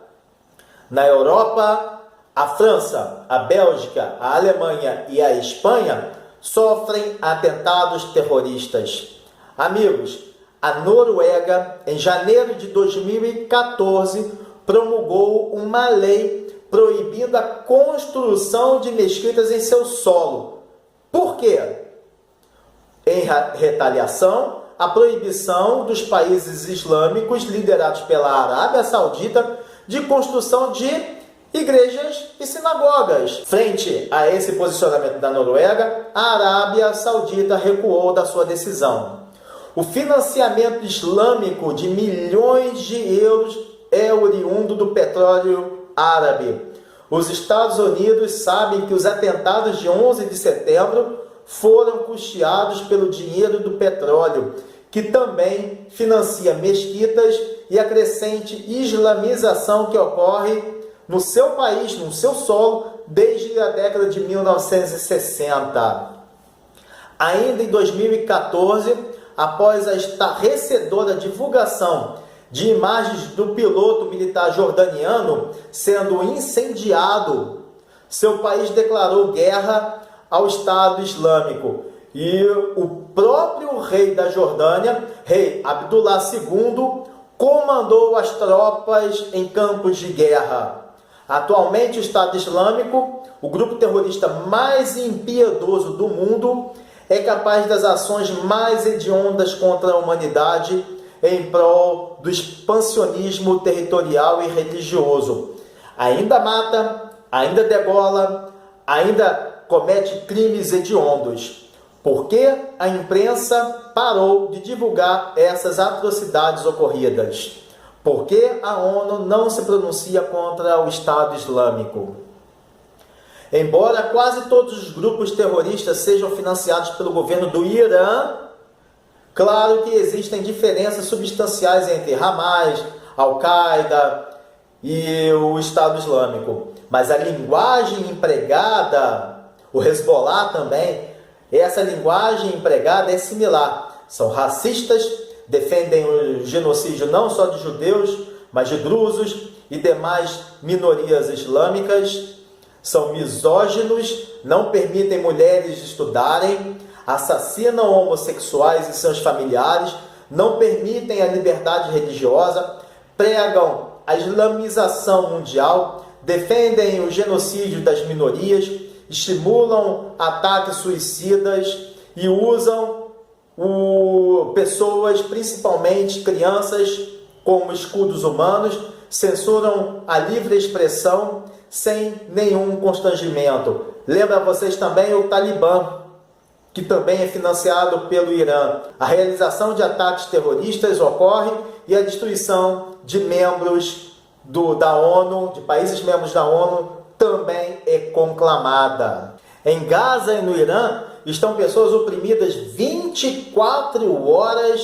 Na Europa, a França, a Bélgica, a Alemanha e a Espanha sofrem atentados terroristas. Amigos, a Noruega, em janeiro de 2014, promulgou uma lei proibindo a construção de mesquitas em seu solo. Por quê? Em retaliação à proibição dos países islâmicos liderados pela Arábia Saudita de construção de igrejas e sinagogas. Frente a esse posicionamento da Noruega, a Arábia Saudita recuou da sua decisão. O financiamento islâmico de milhões de euros é oriundo do petróleo árabe. Os Estados Unidos sabem que os atentados de 11 de setembro foram custeados pelo dinheiro do petróleo, que também financia mesquitas e a crescente islamização que ocorre no seu país, no seu solo, desde a década de 1960. Ainda em 2014, após a estarrecedora divulgação de imagens do piloto militar jordaniano sendo incendiado, seu país declarou guerra ao Estado Islâmico. E o próprio rei da Jordânia, rei Abdullah II, comandou as tropas em campos de guerra. Atualmente, o Estado Islâmico, o grupo terrorista mais impiedoso do mundo, é capaz das ações mais hediondas contra a humanidade em prol do expansionismo territorial e religioso. Ainda mata, ainda degola, ainda comete crimes hediondos. Por que a imprensa parou de divulgar essas atrocidades ocorridas? Por que a ONU não se pronuncia contra o Estado Islâmico? Embora quase todos os grupos terroristas sejam financiados pelo governo do Irã, claro que existem diferenças substanciais entre Hamas, Al-Qaeda e o Estado Islâmico. Mas a linguagem empregada, o Hezbollah também, essa linguagem empregada é similar. São racistas, defendem o genocídio não só de judeus, mas de drusos e demais minorias islâmicas. São misóginos, não permitem mulheres estudarem, assassinam homossexuais e seus familiares, não permitem a liberdade religiosa, pregam a islamização mundial, defendem o genocídio das minorias, estimulam ataques suicidas e usam pessoas, principalmente crianças, como escudos humanos, censuram a livre expressão sem nenhum constrangimento. Lembra vocês também o Talibã, que também é financiado pelo Irã. A realização de ataques terroristas ocorre e a destruição de membros da ONU, de países membros da ONU, também é conclamada. Em Gaza e no Irã, estão pessoas oprimidas 24 horas,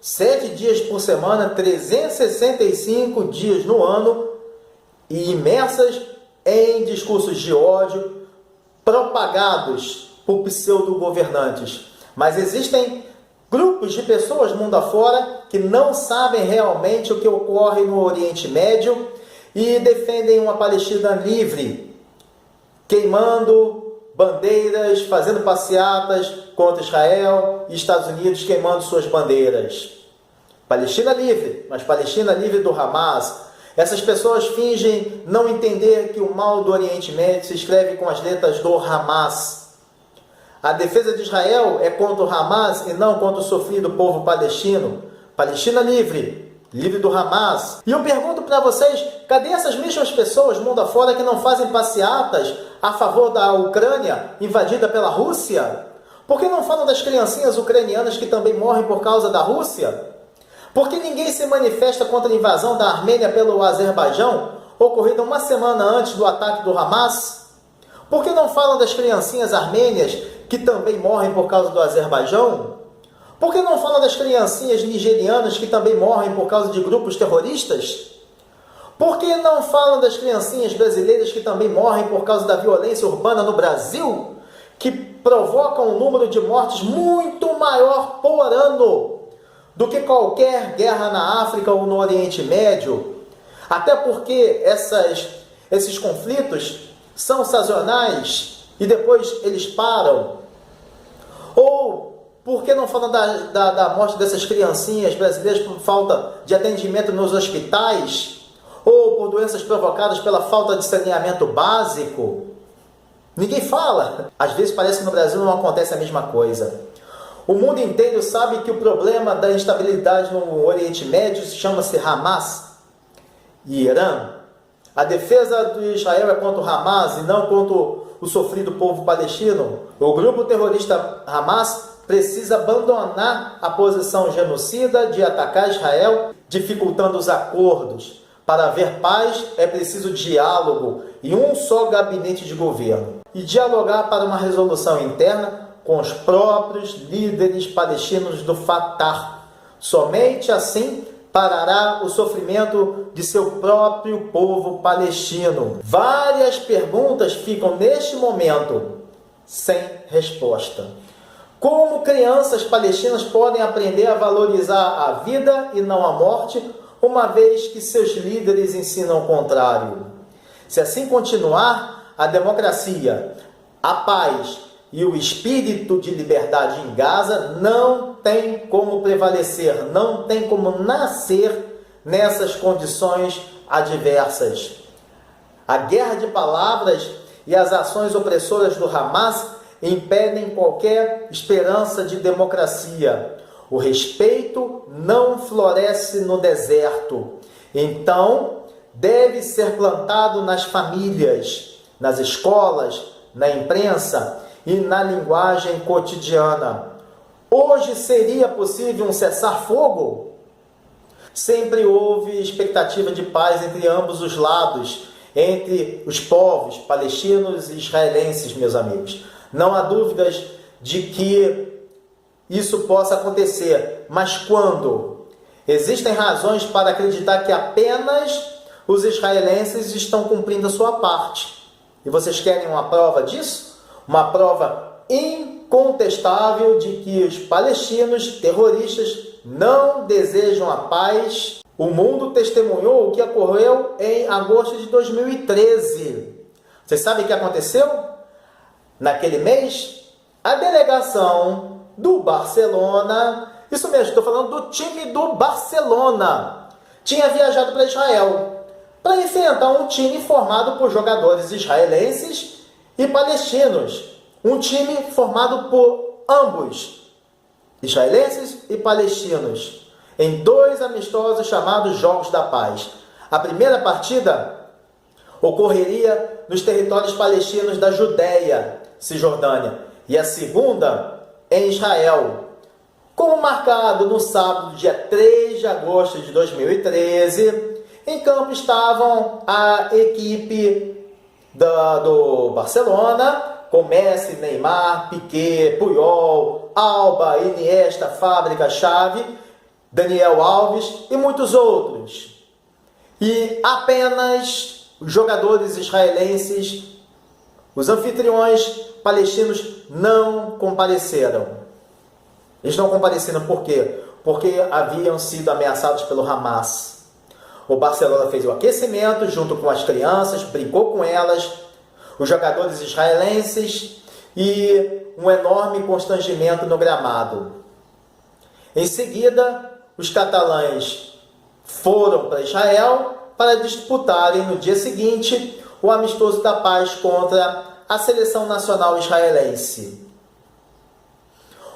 7 dias por semana, 365 dias no ano, e imersas em discursos de ódio propagados por pseudo-governantes. Mas existem grupos de pessoas mundo afora que não sabem realmente o que ocorre no Oriente Médio e defendem uma Palestina livre, queimando bandeiras, fazendo passeatas contra Israel e Estados Unidos queimando suas bandeiras. Palestina livre, mas Palestina livre do Hamas. Essas pessoas fingem não entender que o mal do Oriente Médio se escreve com as letras do Hamas. A defesa de Israel é contra o Hamas e não contra o sofrido povo palestino. Palestina livre, livre do Hamas. E eu pergunto para vocês, cadê essas mesmas pessoas mundo afora que não fazem passeatas a favor da Ucrânia invadida pela Rússia? Por que não falam das criancinhas ucranianas que também morrem por causa da Rússia? Por que ninguém se manifesta contra a invasão da Armênia pelo Azerbaijão, ocorrida uma semana antes do ataque do Hamas? Por que não falam das criancinhas armênias que também morrem por causa do Azerbaijão? Por que não falam das criancinhas nigerianas que também morrem por causa de grupos terroristas? Por que não falam das criancinhas brasileiras que também morrem por causa da violência urbana no Brasil, que provoca um número de mortes muito maior por ano do que qualquer guerra na África ou no Oriente Médio? Até porque esses conflitos são sazonais e depois eles param. Ou por que não falam da morte dessas criancinhas brasileiras por falta de atendimento nos hospitais? Ou por doenças provocadas pela falta de saneamento básico? Ninguém fala. Às vezes parece que no Brasil não acontece a mesma coisa. O mundo inteiro sabe que o problema da instabilidade no Oriente Médio chama-se Hamas e Irã. A defesa de Israel é contra o Hamas e não contra o sofrido povo palestino. O grupo terrorista Hamas precisa abandonar a posição genocida de atacar Israel, dificultando os acordos. Para haver paz é preciso diálogo e um só gabinete de governo. E dialogar para uma resolução interna com os próprios líderes palestinos do Fatah. Somente assim parará o sofrimento de seu próprio povo palestino. Várias perguntas ficam neste momento sem resposta. Como crianças palestinas podem aprender a valorizar a vida e não a morte, uma vez que seus líderes ensinam o contrário? Se assim continuar, a democracia, a paz e o espírito de liberdade em Gaza não tem como prevalecer, não tem como nascer nessas condições adversas. A guerra de palavras e as ações opressoras do Hamas impedem qualquer esperança de democracia. O respeito não floresce no deserto. Então, deve ser plantado nas famílias, nas escolas, na imprensa e na linguagem cotidiana. Hoje seria possível um cessar-fogo? Sempre houve expectativa de paz entre ambos os lados, entre os povos palestinos e israelenses, meus amigos. Não há dúvidas de que isso possa acontecer, mas quando? Existem razões para acreditar que apenas os israelenses estão cumprindo a sua parte. E vocês querem uma prova disso? Uma prova incontestável de que os palestinos terroristas não desejam a paz. O mundo testemunhou o que ocorreu em agosto de 2013. Vocês sabem o que aconteceu? Naquele mês, a delegação do Barcelona, isso mesmo, estou falando do time do Barcelona, tinha viajado para Israel para enfrentar um time formado por jogadores israelenses e palestinos. Um time formado por ambos, israelenses e palestinos, em 2 amistosos chamados Jogos da Paz. A primeira partida ocorreria nos territórios palestinos da Judéia, Cisjordânia, e a segunda em Israel. Como marcado no sábado, dia 3 de agosto de 2013, em campo estavam a equipe do Barcelona com Messi, Neymar, Piqué, Puyol, Alba, Iniesta, Fábrica, Xavi, Daniel Alves e muitos outros. E apenas os jogadores israelenses, os anfitriões palestinos, não compareceram. Eles não compareceram por quê? Porque haviam sido ameaçados pelo Hamas. O Barcelona fez o aquecimento junto com as crianças, brincou com elas, os jogadores israelenses, e um enorme constrangimento no gramado. Em seguida, os catalães foram para Israel para disputarem no dia seguinte o amistoso da paz contra a seleção nacional israelense.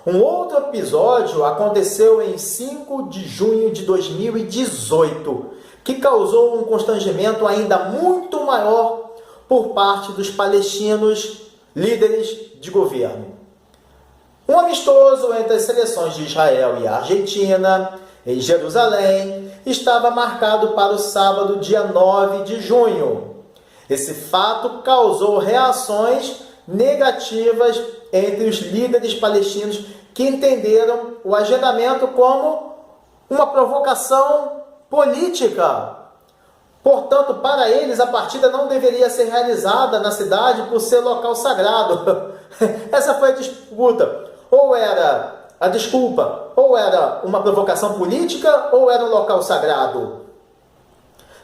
Um outro episódio aconteceu em 5 de junho de 2018, que causou um constrangimento ainda muito maior por parte dos palestinos, líderes de governo. Um amistoso entre as seleções de Israel e Argentina, em Jerusalém, estava marcado para o sábado, dia 9 de junho. Esse fato causou reações negativas entre os líderes palestinos, que entenderam o agendamento como uma provocação política. Portanto, para eles, a partida não deveria ser realizada na cidade por ser local sagrado. Essa foi a disputa. Ou era a desculpa, ou era uma provocação política, ou era um local sagrado.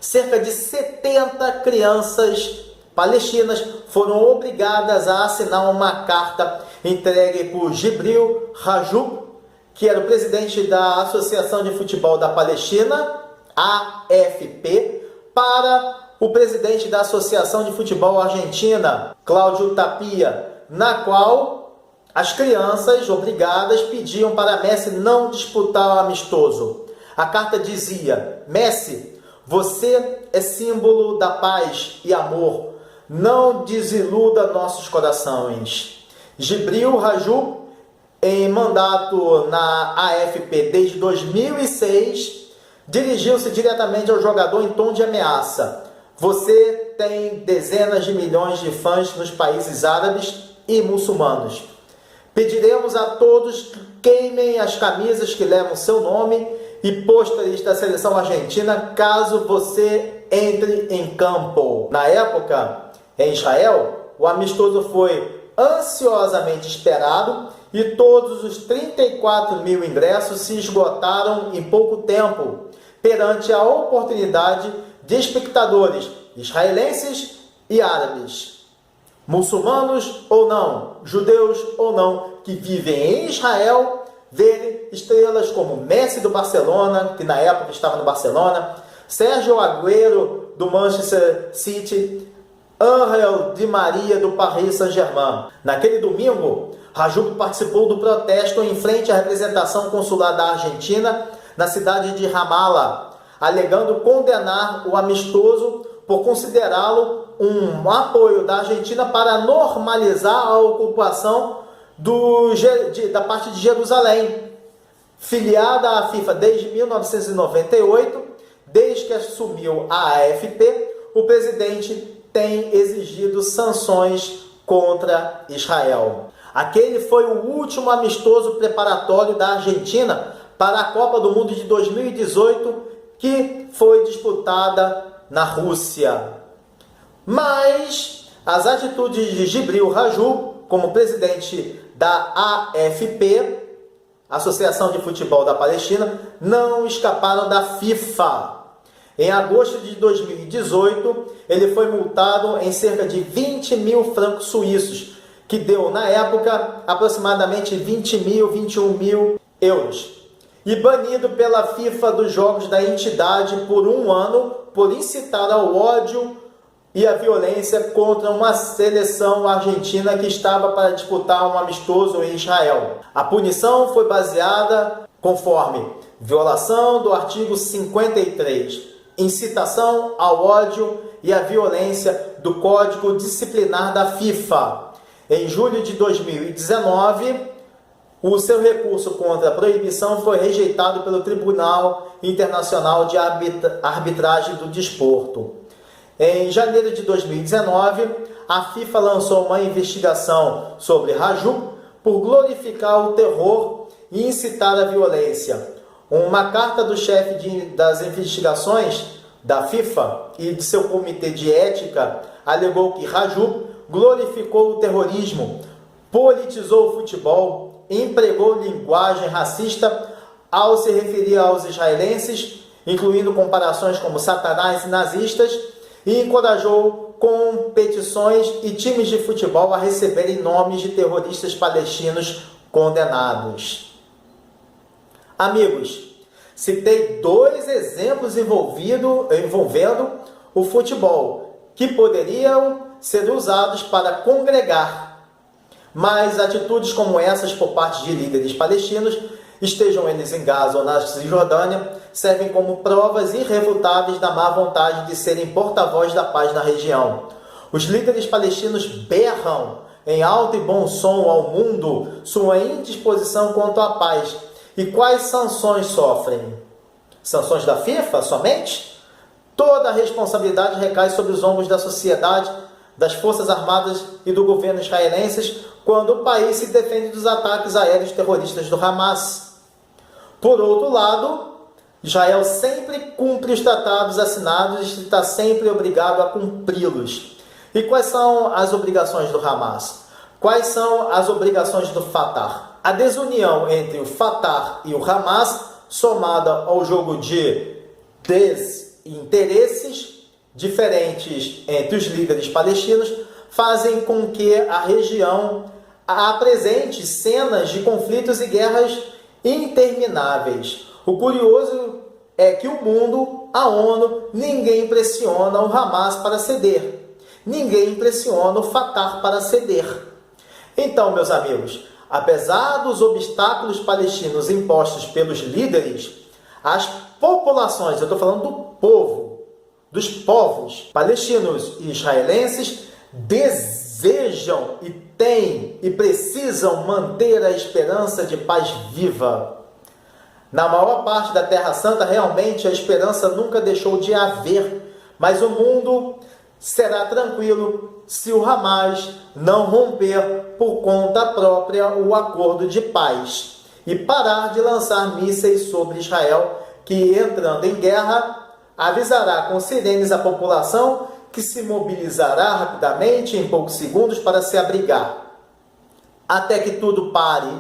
Cerca de 70 crianças palestinas foram obrigadas a assinar uma carta entregue por Jibril Rajoub, que era o presidente da Associação de Futebol da Palestina, AFP, para o presidente da Associação de Futebol Argentina, Cláudio Tapia, na qual as crianças obrigadas pediam para Messi não disputar o amistoso. A carta dizia: Messi, você é símbolo da paz e amor. Não desiluda nossos corações. Jibril Rajoub, em mandato na AFP desde 2006, dirigiu-se diretamente ao jogador em tom de ameaça. Você tem dezenas de milhões de fãs nos países árabes e muçulmanos. Pediremos a todos que queimem as camisas que levam seu nome e pôsteres da seleção argentina caso você entre em campo. Na época, em Israel, o amistoso foi ansiosamente esperado e todos os 34 mil ingressos se esgotaram em pouco tempo, perante a oportunidade de espectadores israelenses e árabes, muçulmanos ou não, judeus ou não, que vivem em Israel, verem estrelas como Messi do Barcelona, que na época estava no Barcelona, Sérgio Agüero do Manchester City, Ángel Di Maria do Paris Saint-Germain. Naquele domingo, Rajoub participou do protesto em frente à representação consular da Argentina na cidade de Ramallah, alegando condenar o amistoso por considerá-lo um apoio da Argentina para normalizar a ocupação da parte de Jerusalém, filiada à FIFA desde 1998. Desde que assumiu a AFP, o presidente tem exigido sanções contra Israel. Aquele foi o último amistoso preparatório da Argentina para a Copa do Mundo de 2018, que foi disputada na Rússia. Mas as atitudes de Jibril Rajoub, como presidente da AFP, Associação de Futebol da Palestina, não escaparam da FIFA. Em agosto de 2018, ele foi multado em cerca de 20 mil francos suíços, que deu, na época, aproximadamente 21 mil euros. E banido pela FIFA dos jogos da entidade por 1 ano, por incitar ao ódio e a violência contra uma seleção argentina que estava para disputar um amistoso em Israel. A punição foi baseada conforme violação do artigo 53, incitação ao ódio e à violência do Código Disciplinar da FIFA. Em julho de 2019, o seu recurso contra a proibição foi rejeitado pelo Tribunal Internacional de Arbitragem do Desporto. Em janeiro de 2019, a FIFA lançou uma investigação sobre Raju por glorificar o terror e incitar a violência. Uma carta do chefe das investigações da FIFA e de seu comitê de ética alegou que Raju glorificou o terrorismo, politizou o futebol, empregou linguagem racista ao se referir aos israelenses, incluindo comparações como satanás e nazistas, e encorajou competições e times de futebol a receberem nomes de terroristas palestinos condenados. Amigos, citei 2 exemplos envolvendo o futebol, que poderiam ser usados para congregar. Mas atitudes como essas por parte de líderes palestinos, estejam eles em Gaza ou na Cisjordânia, servem como provas irrefutáveis da má vontade de serem porta-voz da paz na região. Os líderes palestinos berram em alto e bom som ao mundo sua indisposição quanto à paz. E quais sanções sofrem? Sanções da FIFA somente? Toda a responsabilidade recai sobre os ombros da sociedade, das Forças Armadas e do governo israelenses quando o país se defende dos ataques aéreos terroristas do Hamas. Por outro lado, Israel sempre cumpre os tratados assinados e está sempre obrigado a cumpri-los. E quais são as obrigações do Hamas? Quais são as obrigações do Fatah? A desunião entre o Fatah e o Hamas, somada ao jogo de desinteresses diferentes entre os líderes palestinos, fazem com que a região apresente cenas de conflitos e guerras intermináveis. O curioso é que o mundo, a ONU, ninguém pressiona o Hamas para ceder. Ninguém pressiona o Fatah para ceder. Então, meus amigos, apesar dos obstáculos palestinos impostos pelos líderes, as populações, eu estou falando do povo, dos povos palestinos e israelenses, desejam e têm e precisam manter a esperança de paz viva. Na maior parte da Terra Santa, realmente a esperança nunca deixou de haver, mas o mundo será tranquilo se o Hamas não romper por conta própria o acordo de paz e parar de lançar mísseis sobre Israel, que, entrando em guerra, avisará com sirenes a população, que se mobilizará rapidamente em poucos segundos para se abrigar. Até que tudo pare,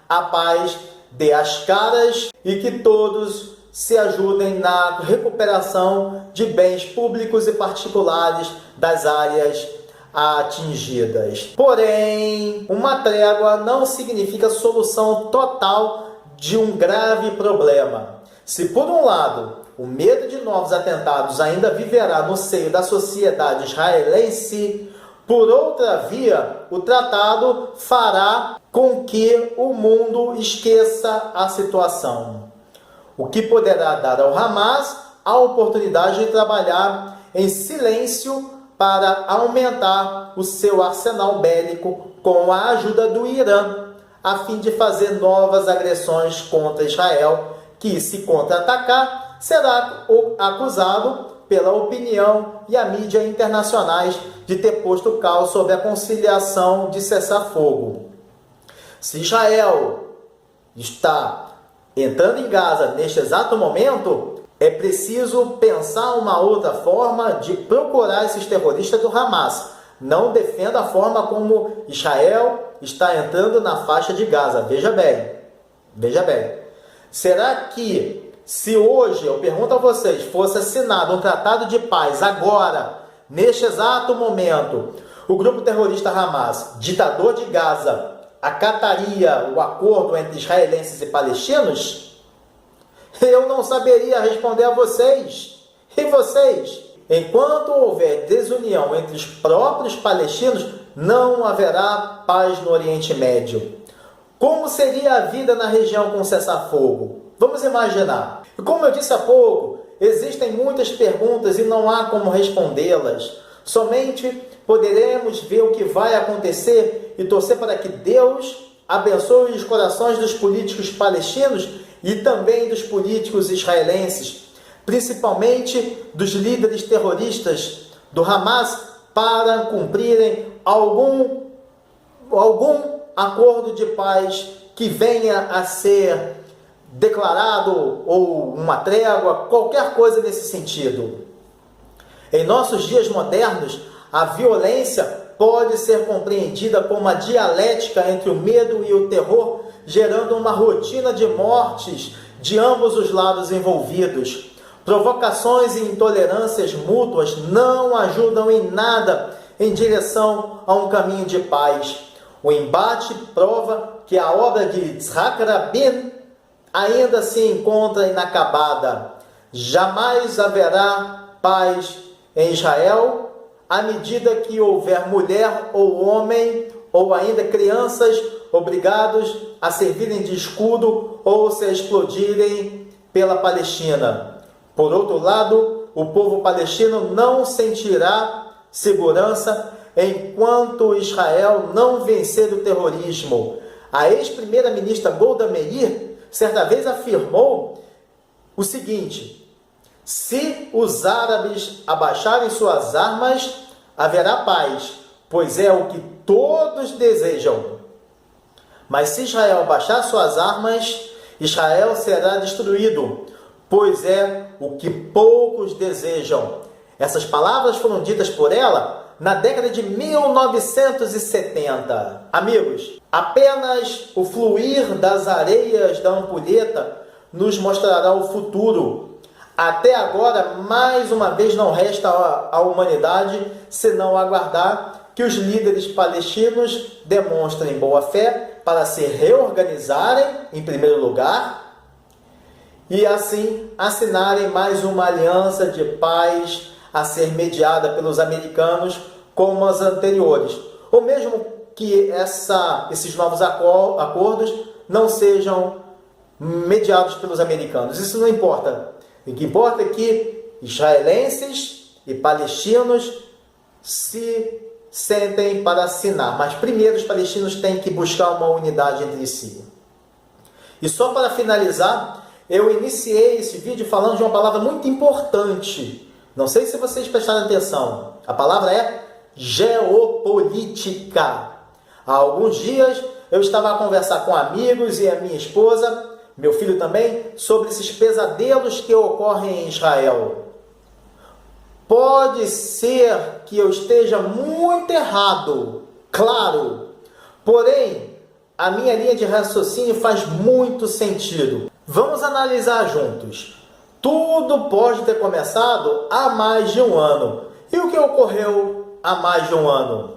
a paz dê as caras e que todos se ajudem na recuperação de bens públicos e particulares das áreas atingidas. Porém, uma trégua não significa solução total de um grave problema. Se, por um lado, o medo de novos atentados ainda viverá no seio da sociedade israelense, por outra via, o tratado fará com que o mundo esqueça a situação, o que poderá dar ao Hamas a oportunidade de trabalhar em silêncio para aumentar o seu arsenal bélico com a ajuda do Irã, a fim de fazer novas agressões contra Israel, que, se contra-atacar, será acusado pela opinião e a mídia internacionais de ter posto caos sobre a conciliação de cessar-fogo. Se Israel está entrando em Gaza neste exato momento, é preciso pensar uma outra forma de procurar esses terroristas do Hamas. Não defenda a forma como Israel está entrando na faixa de Gaza. Veja bem, veja bem. Será que, se hoje, eu pergunto a vocês, fosse assinado um tratado de paz agora, neste exato momento, o grupo terrorista Hamas, ditador de Gaza, acataria o acordo entre israelenses e palestinos? Eu não saberia responder a vocês. E vocês? Enquanto houver desunião entre os próprios palestinos, não haverá paz no Oriente Médio. Como seria a vida na região com cessar-fogo? Vamos imaginar. E como eu disse há pouco, existem muitas perguntas e não há como respondê-las. Somente poderemos ver o que vai acontecer e torcer para que Deus abençoe os corações dos políticos palestinos e também dos políticos israelenses, principalmente dos líderes terroristas, do Hamas para cumprirem algum acordo de paz que venha a ser declarado, ou uma trégua, qualquer coisa nesse sentido. Em nossos dias modernos, a violência pode ser compreendida como uma dialética entre o medo e o terror, gerando uma rotina de mortes de ambos os lados envolvidos. Provocações e intolerâncias mútuas não ajudam em nada em direção a um caminho de paz. O embate prova que a obra de Yitzhak Rabin ainda se encontra inacabada. Jamais haverá paz em Israel à medida que houver mulher ou homem, ou ainda crianças obrigados a servirem de escudo ou se explodirem pela Palestina. Por outro lado, o povo palestino não sentirá segurança enquanto Israel não vencer o terrorismo. A ex-primeira-ministra Golda Meir certa vez afirmou o seguinte: se os árabes abaixarem suas armas, haverá paz, pois é o que todos desejam. Mas se Israel abaixar suas armas, Israel será destruído, pois é o que poucos desejam. Essas palavras foram ditas por ela na década de 1970. Amigos, apenas o fluir das areias da ampulheta nos mostrará o futuro. Até agora, mais uma vez, não resta à humanidade senão aguardar que os líderes palestinos demonstrem boa fé para se reorganizarem, em primeiro lugar, e assim assinarem mais uma aliança de paz a ser mediada pelos americanos como as anteriores. Ou mesmo que esses novos acordos não sejam mediados pelos americanos. Isso não importa. O que importa é que israelenses e palestinos se sentem para assinar. Mas primeiro os palestinos têm que buscar uma unidade entre si. E só para finalizar, eu iniciei esse vídeo falando de uma palavra muito importante. Não sei se vocês prestaram atenção. A palavra é geopolítica. Há alguns dias eu estava a conversar com amigos e a minha esposa, meu filho também, sobre esses pesadelos que ocorrem em Israel. Pode ser que eu esteja muito errado, claro. Porém, a minha linha de raciocínio faz muito sentido. Vamos analisar juntos. Tudo pode ter começado há mais de um ano. E o que ocorreu há mais de um ano?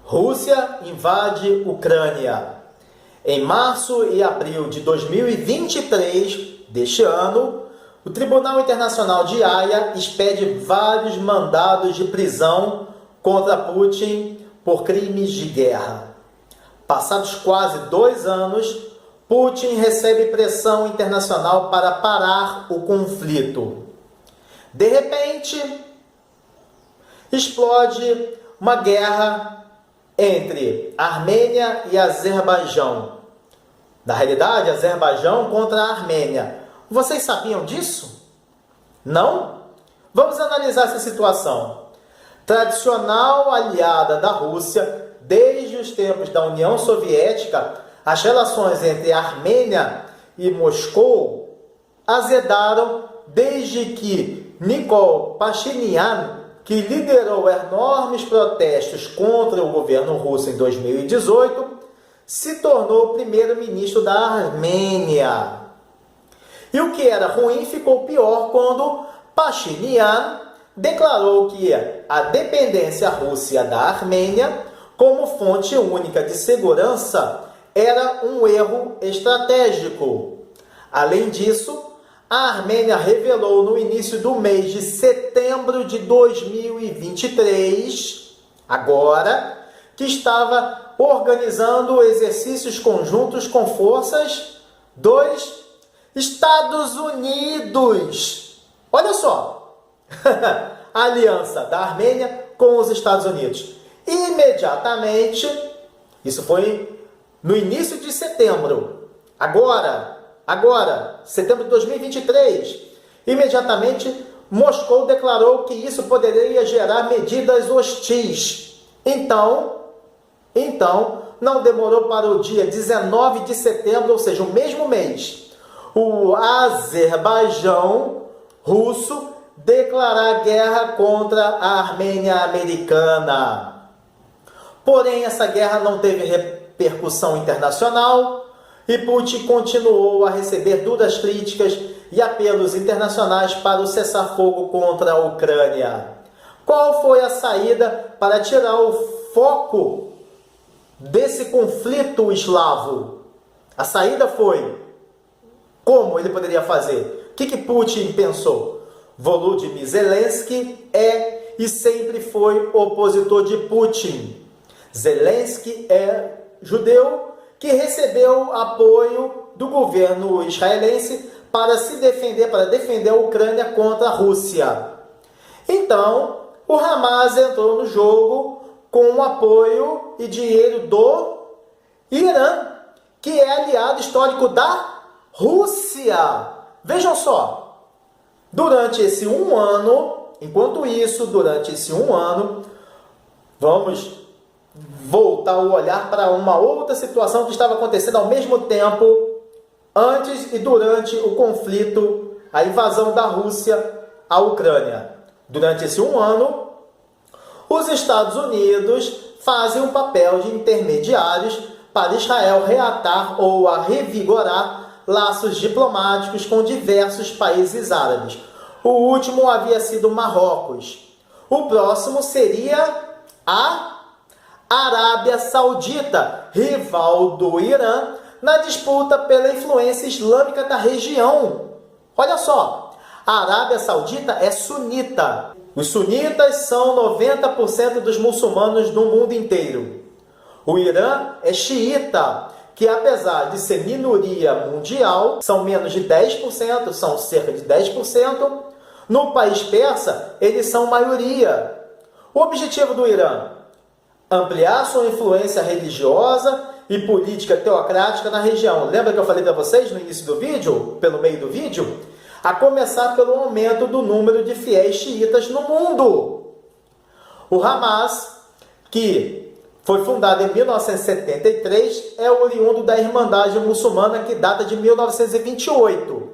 Rússia invade Ucrânia. Em março e abril de 2023 deste ano, o Tribunal Internacional de Haia expede vários mandados de prisão contra Putin por crimes de guerra. Passados quase 2 anos, Putin recebe pressão internacional para parar o conflito. De repente, explode uma guerra entre Armênia e Azerbaijão. Na realidade, Azerbaijão contra a Armênia. Vocês sabiam disso? Não? Vamos analisar essa situação. Tradicional aliada da Rússia, desde os tempos da União Soviética, as relações entre Armênia e Moscou azedaram desde que Nikol Pashinyan, que liderou enormes protestos contra o governo russo em 2018, se tornou o primeiro-ministro da Armênia. E o que era ruim ficou pior quando Pashinyan declarou que a dependência russa da Armênia como fonte única de segurança era um erro estratégico. Além disso, a Armênia revelou no início do mês de setembro de 2023, agora, que estava organizando exercícios conjuntos com forças dos Estados Unidos. Olha só, a aliança da Armênia com os Estados Unidos. Imediatamente, isso foi no início de setembro, agora, setembro de 2023, imediatamente Moscou declarou que isso poderia gerar medidas hostis. Então, não demorou para o dia 19 de setembro, ou seja, o mesmo mês, o Azerbaijão russo declarar guerra contra a Armênia americana. Porém, essa guerra não teve repercussão internacional e Putin continuou a receber duras críticas e apelos internacionais para o cessar-fogo contra a Ucrânia. Qual foi a saída para tirar o foco desse conflito eslavo? A saída foi: como ele poderia fazer? O que Putin pensou? Volodymyr Zelensky é e sempre foi opositor de Putin. Zelensky é judeu que recebeu apoio do governo israelense para se defender, para defender a Ucrânia contra a Rússia. Então, o Hamas entrou no jogo com o apoio e dinheiro do Irã, que é aliado histórico da Rússia. Vejam só, durante esse um ano, enquanto isso, durante esse um ano, vamos voltar o olhar para uma outra situação que estava acontecendo ao mesmo tempo, antes e durante o conflito, a invasão da Rússia à Ucrânia. Durante esse um ano, os Estados Unidos fazem um papel de intermediários para Israel reatar ou a revigorar laços diplomáticos com diversos países árabes. O último havia sido Marrocos. O próximo seria a Arábia Saudita, rival do Irã, na disputa pela influência islâmica da região. Olha só, a Arábia Saudita é sunita. Os sunitas são 90% dos muçulmanos do mundo inteiro. O Irã é xiita, que apesar de ser minoria mundial, são menos de 10%, são cerca de 10%. No país persa, eles são maioria. O objetivo do Irã: ampliar sua influência religiosa e política teocrática na região. Lembra que eu falei para vocês no início do vídeo, pelo meio do vídeo? A começar pelo aumento do número de fiéis xiitas no mundo. O Hamas, que foi fundado em 1973, é oriundo da Irmandade Muçulmana, que data de 1928.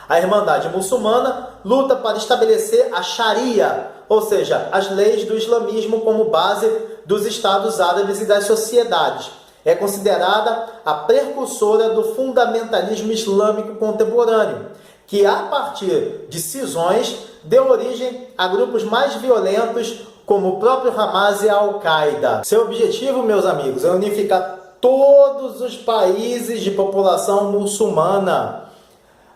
A Irmandade Muçulmana luta para estabelecer a Sharia, ou seja, as leis do islamismo como base dos Estados Árabes e das sociedades. É considerada a precursora do fundamentalismo islâmico contemporâneo, que a partir de cisões deu origem a grupos mais violentos como o próprio Hamas e a Al-Qaeda. Seu objetivo, meus amigos, é unificar todos os países de população muçulmana.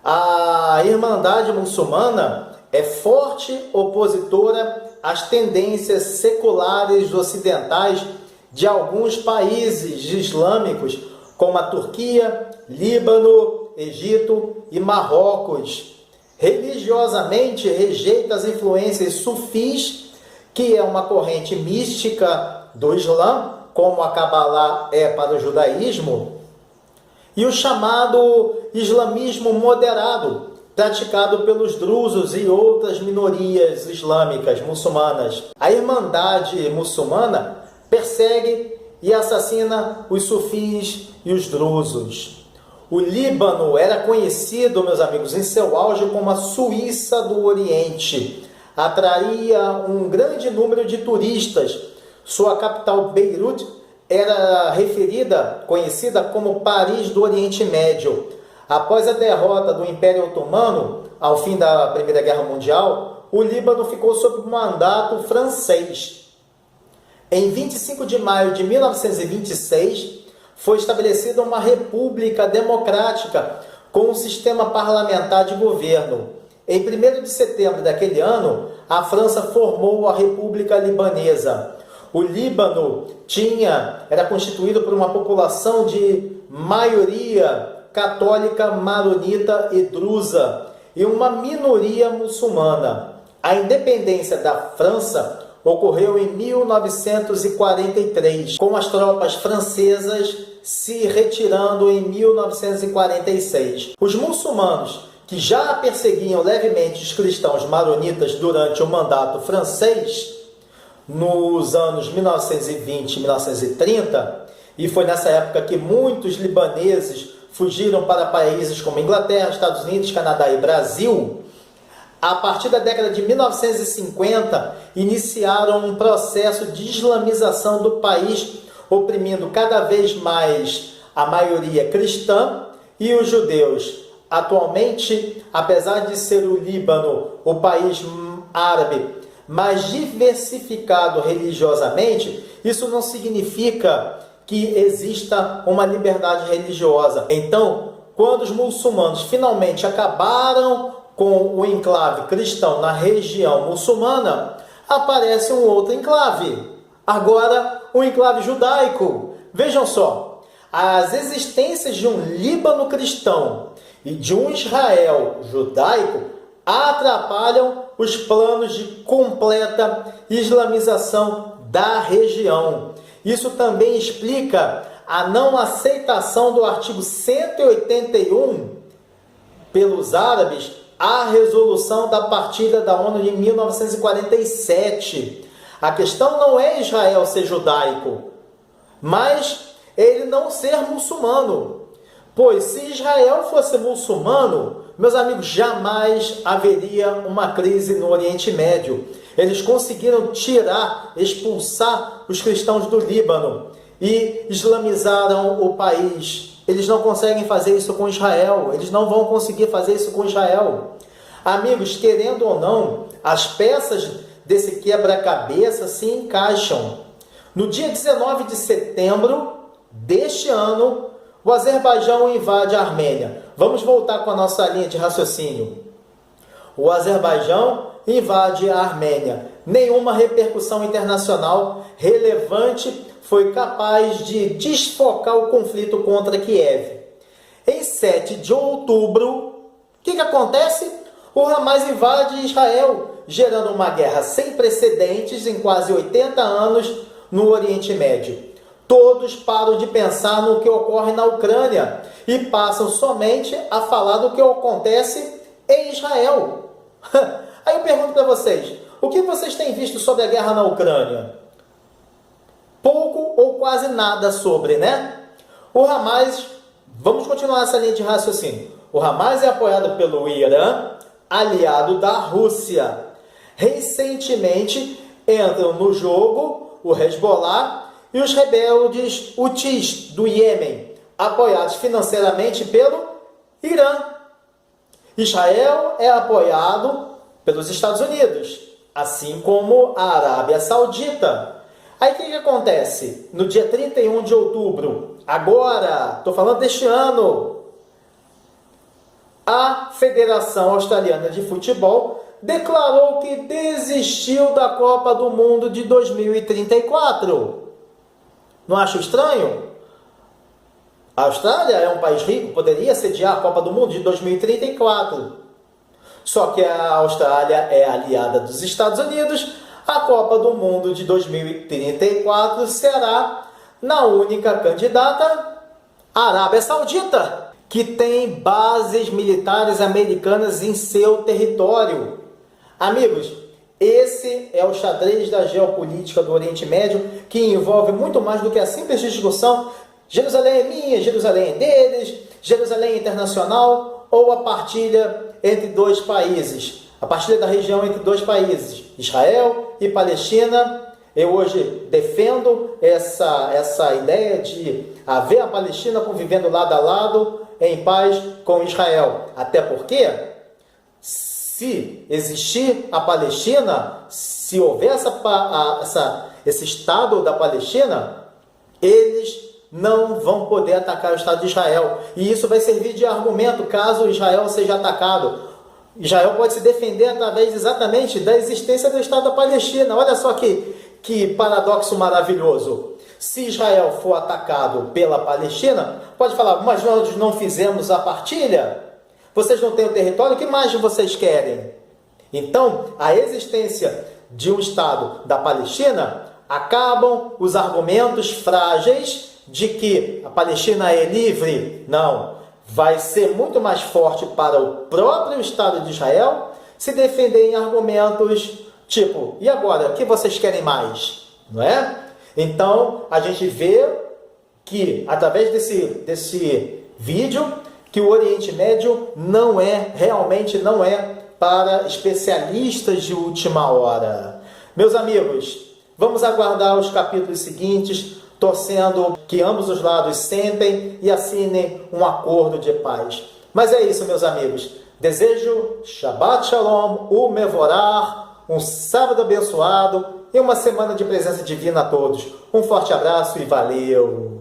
A Irmandade Muçulmana é forte opositora às tendências seculares ocidentais de alguns países islâmicos, como a Turquia, Líbano, Egito e Marrocos. Religiosamente rejeita as influências sufis, que é uma corrente mística do Islã, como a Cabalá é para o judaísmo, e o chamado islamismo moderado, praticado pelos drusos e outras minorias islâmicas muçulmanas. A Irmandade Muçulmana persegue e assassina os sufis e os drusos. O Líbano era conhecido, meus amigos, em seu auge como a Suíça do Oriente. Atraía um grande número de turistas. Sua capital, Beirute, era conhecida como Paris do Oriente Médio. Após a derrota do Império Otomano, ao fim da Primeira Guerra Mundial, o Líbano ficou sob mandato francês. Em 25 de maio de 1926, foi estabelecida uma república democrática com um sistema parlamentar de governo. Em 1º de setembro daquele ano, a França formou a República Libanesa. O Líbano era constituído por uma população de maioria católica, maronita e drusa, e uma minoria muçulmana. A independência da França ocorreu em 1943, com as tropas francesas se retirando em 1946. Os muçulmanos que já perseguiam levemente os cristãos maronitas durante o mandato francês, nos anos 1920 e 1930, e foi nessa época que muitos libaneses fugiram para países como Inglaterra, Estados Unidos, Canadá e Brasil. A partir da década de 1950, iniciaram um processo de islamização do país, oprimindo cada vez mais a maioria cristã e os judeus. Atualmente, apesar de ser o Líbano o país árabe mais diversificado religiosamente, isso não significa que exista uma liberdade religiosa. Então, quando os muçulmanos finalmente acabaram com o enclave cristão na região muçulmana, aparece um outro enclave. Agora, o enclave judaico. Vejam só, as existências de um Líbano cristão e de um Israel judaico atrapalham os planos de completa islamização da região. Isso também explica a não aceitação do artigo 181 pelos árabes à resolução da partilha da ONU de 1947. A questão não é Israel ser judaico, mas ele não ser muçulmano. Pois se Israel fosse muçulmano, meus amigos, jamais haveria uma crise no Oriente Médio. Eles conseguiram expulsar os cristãos do Líbano e islamizaram o país. Eles não conseguem fazer isso com Israel. Eles não vão conseguir fazer isso com Israel. Amigos, querendo ou não, as peças desse quebra-cabeça se encaixam. No dia 19 de setembro deste ano, o Azerbaijão invade a Armênia. Vamos voltar com a nossa linha de raciocínio. O Azerbaijão invade a Armênia. Nenhuma repercussão internacional relevante foi capaz de desfocar o conflito contra Kiev. Em 7 de outubro, o que acontece? O Hamas invade Israel, gerando uma guerra sem precedentes em quase 80 anos no Oriente Médio. Todos param de pensar no que ocorre na Ucrânia e passam somente a falar do que acontece em Israel. Aí eu pergunto para vocês, o que vocês têm visto sobre a guerra na Ucrânia? Pouco ou quase nada sobre, né? O Hamas, vamos continuar essa linha de raciocínio. O Hamas é apoiado pelo Irã, aliado da Rússia. Recentemente entram no jogo o Hezbollah e os rebeldes Houthis do Iêmen, apoiados financeiramente pelo Irã. Israel é apoiado pelos Estados Unidos, assim como a Arábia Saudita. Aí o que acontece? No dia 31 de outubro, agora, estou falando deste ano, a Federação Australiana de Futebol declarou que desistiu da Copa do Mundo de 2034. Não acho estranho? A Austrália é um país rico, poderia sediar a Copa do Mundo de 2034. Só que a Austrália é aliada dos Estados Unidos. A Copa do Mundo de 2034 será na única candidata, a Arábia Saudita, que tem bases militares americanas em seu território. Amigos, esse é o xadrez da geopolítica do Oriente Médio, que envolve muito mais do que a simples discussão Jerusalém é minha, Jerusalém é deles, Jerusalém é internacional, ou a partilha entre dois países, a partilha da região entre dois países, Israel e Palestina. Eu hoje defendo essa ideia de haver a Palestina convivendo lado a lado, em paz com Israel. Até porque, se existir a Palestina, se houver esse Estado da Palestina, eles não vão poder atacar o Estado de Israel. E isso vai servir de argumento caso Israel seja atacado. Israel pode se defender através exatamente da existência do Estado da Palestina. Olha só que paradoxo maravilhoso. Se Israel for atacado pela Palestina, pode falar, mas nós não fizemos a partilha? Vocês não têm o território? O que mais vocês querem? Então, a existência de um Estado da Palestina acabam os argumentos frágeis de que a Palestina é livre. Não. vai ser muito mais forte para o próprio Estado de Israel se defender em argumentos tipo, e agora, o que vocês querem mais? Não é? Então, a gente vê que, através desse vídeo, que o Oriente Médio realmente não é para especialistas de última hora. Meus amigos, vamos aguardar os capítulos seguintes, torcendo que ambos os lados sentem e assinem um acordo de paz. Mas é isso, meus amigos. Desejo Shabbat Shalom, Umevorah, um sábado abençoado e uma semana de presença divina a todos. Um forte abraço e valeu!